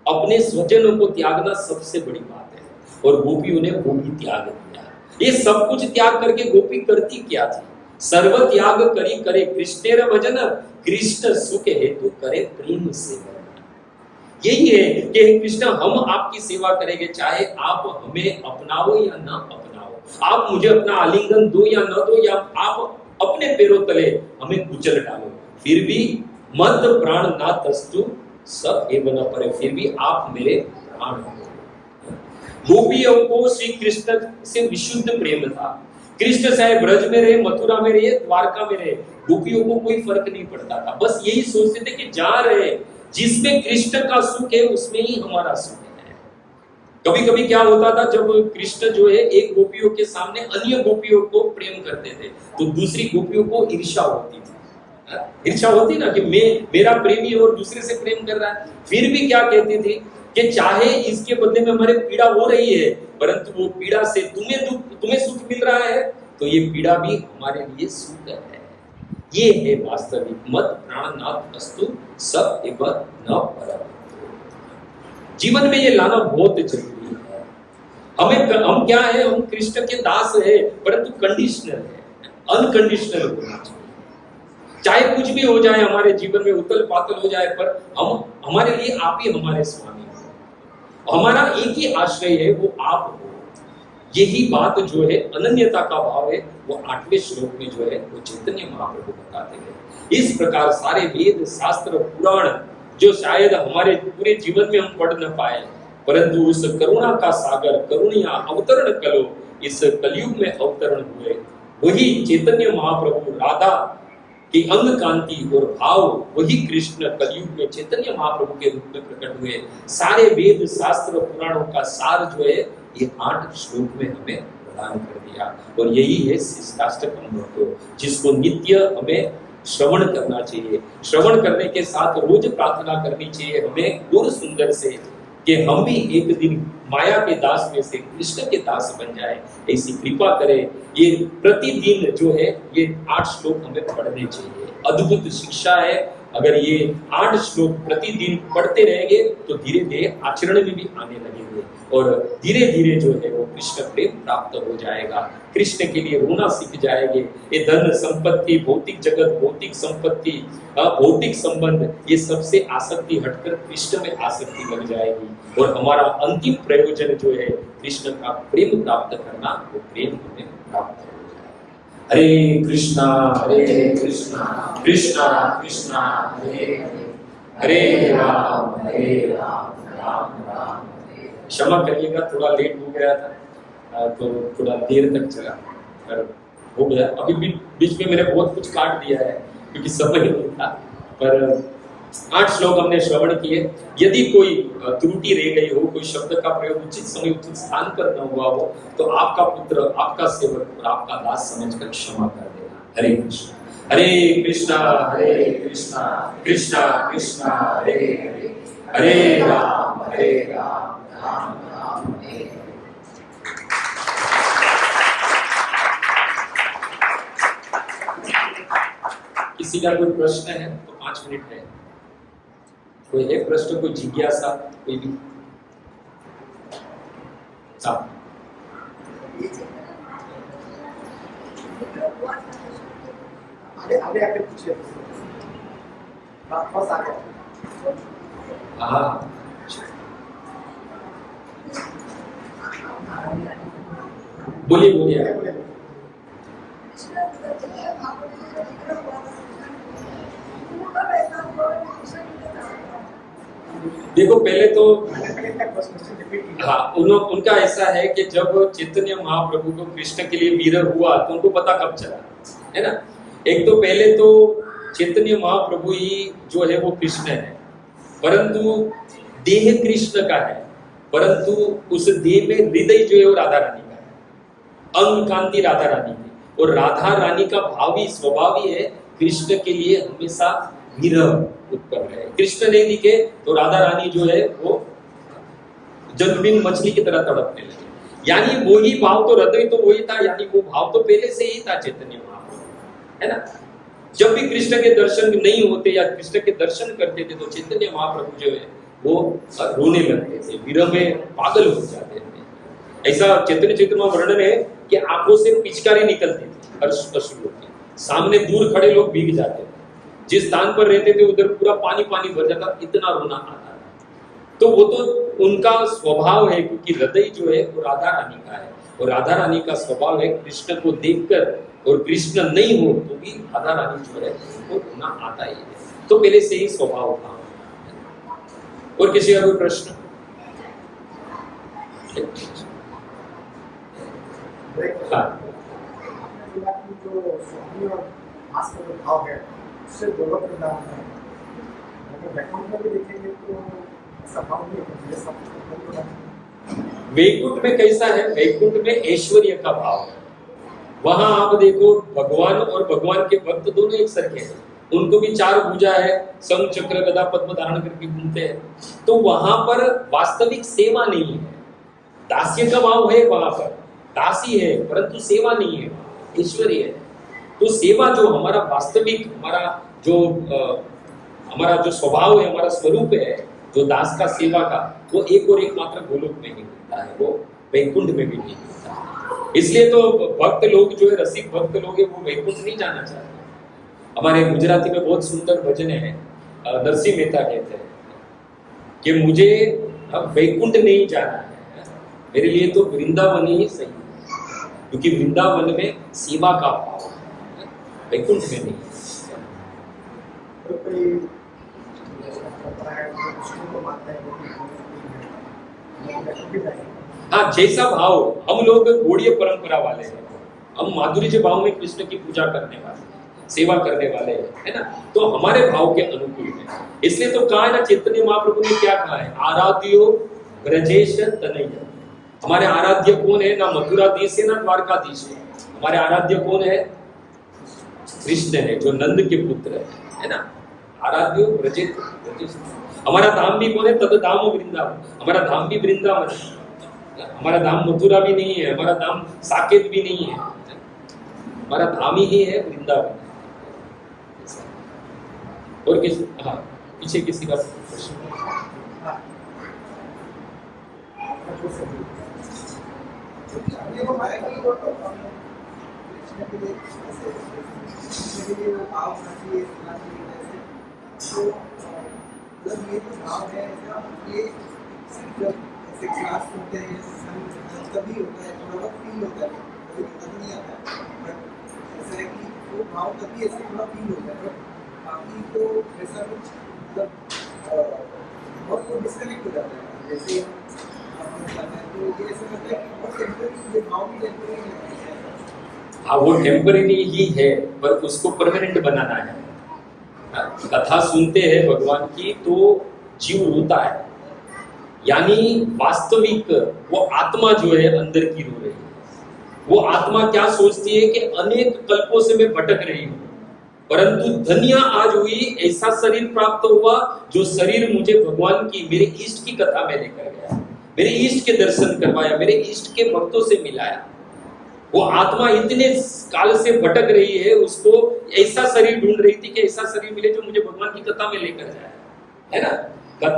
अपने स्वजनों को त्यागना सबसे बड़ी बात है। और गोपियों ने वो भी त्याग दिया। ये सब कुछ त्याग करके गोपी करती क्या थी? सर्व त्याग करी करे कृष्णेर भजन, कृष्ण सुख हेतु करे प्रेम सेवन। यही है कि कृष्ण हम आपकी सेवा करेंगे, चाहे आप हमें अपनाओ या ना अपनाओ, आप मुझे अपना आलिंगन दो या न दो, या आप अपने पैरों तले हमें कुचल डालो, फिर भी मत प्राण ना तस्तु सब एवं परे, फिर भी आप मेरे प्राण हो। गोपियों को श्री कृष्ण से विशुद्ध प्रेम था। कृष्ण चाहे ब्रज में रहे, मथुरा में रहे, द्वारका में रहे, गोपियों को कोई फर्क नहीं पड़ता था। बस यही सोचते थे कि जहां रहे, जिसमें कृष्ण का सुख है उसमें ही हमारा सुख है। कभी कभी क्या होता था, जब कृष्ण जो है एक गोपियों के सामने अन्य गोपियों को प्रेम करते थे तो दूसरी गोपियों को ईर्ष्या होती थी। ईर्ष्या होती ना कि मेरा प्रेमी और दूसरे से प्रेम कर रहा है। फिर भी क्या कहती थी कि चाहे इसके बदले में हमारे पीड़ा हो रही है, परंतु वो पीड़ा से तुम्हें सुख मिल रहा है, तो ये पीड़ा भी हमारे लिए सुख है। ये है वास्तविक मत प्राण नाथ अस्तु सब एवं न परम। जीवन में ये लाना बहुत जरूरी है। हम क्या है, हम कृष्ण के दास है, परंतु कंडीशनल है, अनकंडीशनल होना चाहिए। चाहे कुछ भी हो जाए हमारे जीवन में, उथल पाथल हो जाए, पर हम हमारे लिए आप ही हमारे स्वामी हो। हमारा एक ही आश्रय है, वो आप हो। यही बात जो है अनन्यता का भाव है, वो 8वें श्लोक में जो है वो चैतन्य महाप्रभु बताते हैं। इस प्रकार सारे वेद शास्त्र पुराण जो शायद हमारे पूरे जीवन में हम पढ़ न पाए, परंतु उस करुणा का सागर करुणिया अवतरण कलो, इस कलयुग में अवतरण हुए, वही चैतन्य महाप्रभु राधा की अंग कांति और भाव, वही कृष्ण कलयुग में चैतन्य महाप्रभु के रूप में प्रकट हुए। सारे वेद शास्त्र पुराणों का सार जो है ये 8 श्लोक में हमें प्रदान कर दिया। और यही है शिष्टाष्टक अमृत, जिसको नित्य हमें श्रवण करना चाहिए। श्रवण करने के साथ रोज प्रार्थना करनी चाहिए हमें गुरु सुंदर से कि हम भी एक दिन माया के दास में से कृष्ण के दास बन जाए, ऐसी कृपा करे। ये प्रतिदिन जो है ये 8 श्लोक हमें पढ़ने चाहिए। अद्भुत शिक्षा है। अगर ये 8 श्लोक प्रतिदिन पढ़ते रहेंगे तो धीरे धीरे आचरण में भी आने लगेंगे और धीरे धीरे जो है वो कृष्ण प्रेम प्राप्त हो जाएगा। कृष्ण के लिए रोना सीख जाएंगे। ये धन संपत्ति, भौतिक जगत, भौतिक संपत्ति, भौतिक संबंध, ये सबसे आसक्ति हटकर कृष्ण में आसक्ति लग जाएगी और हमारा अंतिम प्रयोजन जो है कृष्ण का प्रेम प्राप्त करना, वो प्रेम हमें प्राप्त हो जाएगा। हरे कृष्णा कृष्णा कृष्णा हरे हरे राम राम राम। क्षमा करिएगा, थोड़ा लेट हो गया था, तो थोड़ा देर तक चला पर हो गया। अभी भी बीच में मैंने बहुत कुछ काट दिया है क्योंकि समय नहीं था, पर 8 श्लोक हमने श्रवण किए। यदि कोई त्रुटि रह गई हो, कोई शब्द का प्रयोग उचित समय उचित स्थान पर न हुआ हो, तो आपका पुत्र, आपका सेवक और आपका दास समझकर क्षमा कर देना। हरे कृष्ण कृष्णा कृष्णा कृष्णा हरे हरे हरे राम राम राम हरे हरे। किसी का कोई प्रश्न है तो 5 मिनट है। कोई है प्रश्न, कोई जिज्ञासा, कोई भी? साहब आगे पूछिए। बस आगे। हाँ बोलिए बोलिए। देखो पहले तो हाँ उनका ऐसा है कि जब चैतन्य महाप्रभु को कृष्ण के लिए विरह हुआ तो उनको पता कब चला, है ना। एक तो पहले तो चैतन्य महाप्रभु ही जो है वो कृष्ण है, परंतु देह कृष्ण का है, परंतु उस देह में हृदय जो है वो राधा रानी का है, अंग कांति राधा रानी की, और राधा रानी का भावी स्वभाव ही है कृष्ण के लिए हमेशा विरह उत्पन्न है। कृष्ण नहीं दिखे तो राधा रानी जो है वो जन्मबिन मछली की तरह तड़पने लगी। यानी वही भाव तो हृदय तो वही था, यानी वो भाव तो पहले से ही था चैतन्य महाप्रभु, है ना। जब भी कृष्ण के दर्शन नहीं होते या कृष्ण के दर्शन करते थे तो चैतन्य महाप्रभु जो है वो रोने लगते थे, विरह में पागल हो जाते थे। ऐसा चैतन्य चैतन्य वर्णन है कि आंखों से पिचकारी निकलती थी अश्रुओं की, सामने दूर खड़े लोग भीग जाते थे, जिस स्थान पर रहते थे उधर पूरा पानी पानी भर जाता, इतना रोना आता था। तो वो तो उनका स्वभाव है, क्योंकि हृदय जो है वो राधा रानी का है, और राधा रानी का स्वभाव है कृष्ण को देखकर, और कृष्ण नहीं हो तो भी राधा रानी जो है वो रोना आता ही है, तो पहले से ही स्वभाव था। और किसी का कोई प्रश्न? हाँ भाव है उससे दोनों वृंदावन है, वैकुंठ में भी देखेंगे तो ऐसा भाव नहीं है। वैकुंठ में कैसा है? वैकुंठ में ऐश्वर्य का भाव है। वहां आप देखो भगवान और भगवान के भक्त दोनों एक सरके हैं, उनको भी 4 भुजा है, शंख चक्र गदा पद्म धारण करके घूमते हैं। तो वहां पर वास्तविक सेवा नहीं है, दास्य का भाव है, वहां पर दासी है परंतु सेवा नहीं है, ऐश्वर्य है। तो सेवा जो हमारा वास्तविक हमारा जो स्वभाव है, हमारा स्वरूप है जो दास का सेवा का, वो एक और एक मात्र गोलोक में ही मिलता है, वो वैकुंठ में भी नहीं मिलता। इसलिए तो भक्त लोग जो है, रसिक भक्त लोग है, वो वैकुंठ नहीं जाना चाहते। हमारे गुजराती में बहुत सुंदर भजन है, नरसिंह मेहता कहते हैं कि मुझे अब वैकुंठ नहीं जाना है, मेरे लिए तो वृंदावन ही सही है, क्योंकि वृंदावन में सेवा का भाव है, वैकुंठ में नहीं। हाँ जैसा भाव, हम लोग गौड़ीय परंपरा वाले हैं, हम माधुर्य भाव में कृष्ण की पूजा करने वाले, सेवा करने वाले हैं, है ना। तो हमारे भाव के अनुकूल है, इसलिए तो कहा है ना, चैतन्य महाप्रभु ने क्या कहा है, आराध्यो ब्रजेश तनया। हमारे आराध्य कौन है? ना मथुराधीश है ना द्वारकाधीश है, हमारे आराध्य कौन है? कृष्ण है, जो नंद के पुत्र है ना। आराध्यो ब्रजेश। हमारा धाम भी कौन है? तद धाम वृंदावन, हमारा धाम भी वृंदावन है, हमारा धाम मथुरा भी नहीं है, हमारा धाम साकेत भी नहीं है, हमारा धाम ही है वृंदावन। और किस हाँ पीछे किसी का प्रश्न? ऐसा है कि वो भाव तभी ऐसे थोड़ा फील होता है, बाकी तो ऐसा कुछ मतलब बहुत डिस्कनेक्ट हो जाता है। जैसे हम जाते हैं तो ये ऐसा लगता है कि बहुत टेम्पररी, ये भाव भी टेम्पररी है। हाँ, वो टेम्पररी ही है, पर उसको परमानेंट बनाना है। कथा सुनते हैं भगवान की तो जीव रोता है, यानी वास्तविक वो आत्मा जो है अंदर की रो रही है। वो आत्मा क्या सोचती है कि अनेक कल्पों से मैं भटक रही हूँ, परंतु धन्य आज हुई, ऐसा शरीर प्राप्त हुआ जो शरीर मुझे भगवान की, मेरे इष्ट की कथा में लेकर गया, मेरे इष्ट के दर्शन करवाया, मेरे इष्ट के भक्तों से मिलाया। वो आत्मा इतने काल से भटक रही है, उसको ऐसा शरीर ढूंढ रही थी कि ऐसा शरीर मिले जो मुझे भगवान की कथा में लेकर जाए, है ना,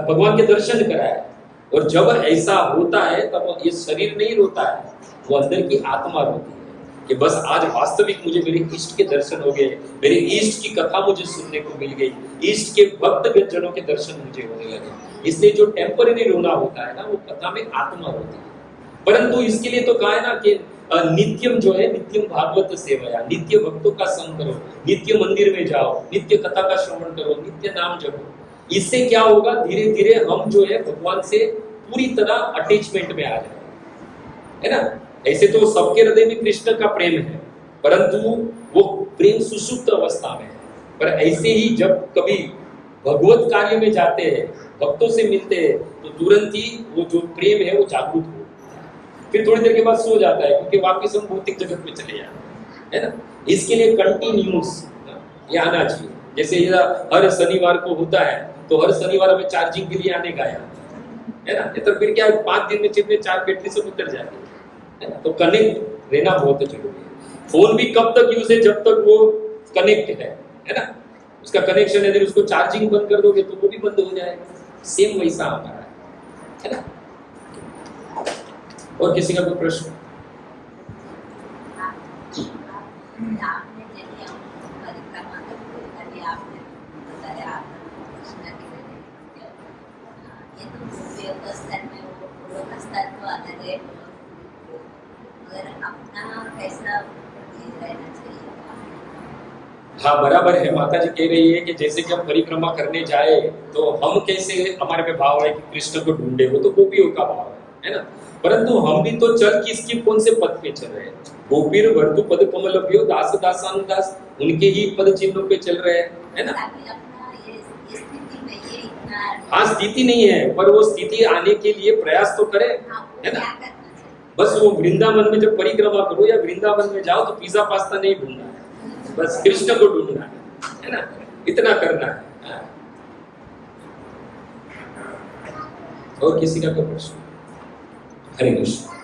भगवान के दर्शन कराए। और जब ऐसा होता है तब ये शरीर नहीं रोता है, वो अंदर की आत्मा रोती है कि बस आज वास्तविक मुझे मेरे इष्ट के दर्शन हो गए, मेरे इष्ट की कथा मुझे सुनने को मिल गई, इष्ट के भक्त जनों के दर्शन मुझे होने लगे। इसलिए जो टेम्पररी रोना होता है ना, वो कथा में आत्मा रोती है। परंतु इसके लिए तो कहा है ना कि नित्यम जो है, नित्यम भागवत सेवया, नित्य भक्तों का संग करो, नित्य मंदिर में जाओ, नित्य कथा का श्रवण करो, नित्य नाम जपो। इससे क्या होगा, धीरे धीरे हम जो है भगवान से पूरी तरह अटैचमेंट में आ जाए, है ना। ऐसे तो सबके हृदय में कृष्ण का प्रेम है, परंतु वो प्रेम सुषुप्त अवस्था में है। पर ऐसे ही जब कभी भगवत कार्य में जाते हैं, भक्तों से मिलते हैं, तो तुरंत ही वो जो प्रेम है वो जागरूक हो, फिर थोड़ी देर के बाद सो जाता है, क्योंकि वापस हम भौतिक जगत में चले जाते हैं, है ना। इसके लिए कंटिन्यूस ये आना चाहिए। जैसे हर शनिवार को होता है, तो हर शनिवार हमें चार्जिंग के लिए आने का है ना। तो फिर क्या 5 दिन में चिपने 4 बैटरी से उतर जाती है ना। तो कनेक्ट रहना बहुत जरूरी है। फोन भी कब तक यूज है, जब तक वो कनेक्ट है ना। उसका कनेक्शन है, उसको चार्जिंग बंद कर दोगे तो वो भी बंद हो जाएगा। सेम वैसा हमारा है ना। और किसी का कोई प्रश्न? हाँ, बराबर है। माता जी कह रही है कि जैसे कि हम परिक्रमा करने जाए तो हम कैसे, हमारे में भाव है कि कृष्ण को ढूंढे, वो तो गोपियों का भाव है ना। परंतु हम भी तो चल किसकी कौन से पद पे चल रहे हैं। गोपीर वर्तु पद कमलभ्यो दास दासानुदास, उनके ही पद चिन्हों पे चल रहे हैं, है ना। हाँ, स्थिति नहीं है, पर वो स्थिति आने के लिए प्रयास तो करें, है ना। बस वो वृंदावन में जब परिक्रमा करो या वृंदावन में जाओ तो पिज्जा पास्ता नहीं ढूंढना है, बस कृष्ण को ढूंढना है ना। इतना करना है। और किसी का कोई प्रश्न? हरे कृष्ण।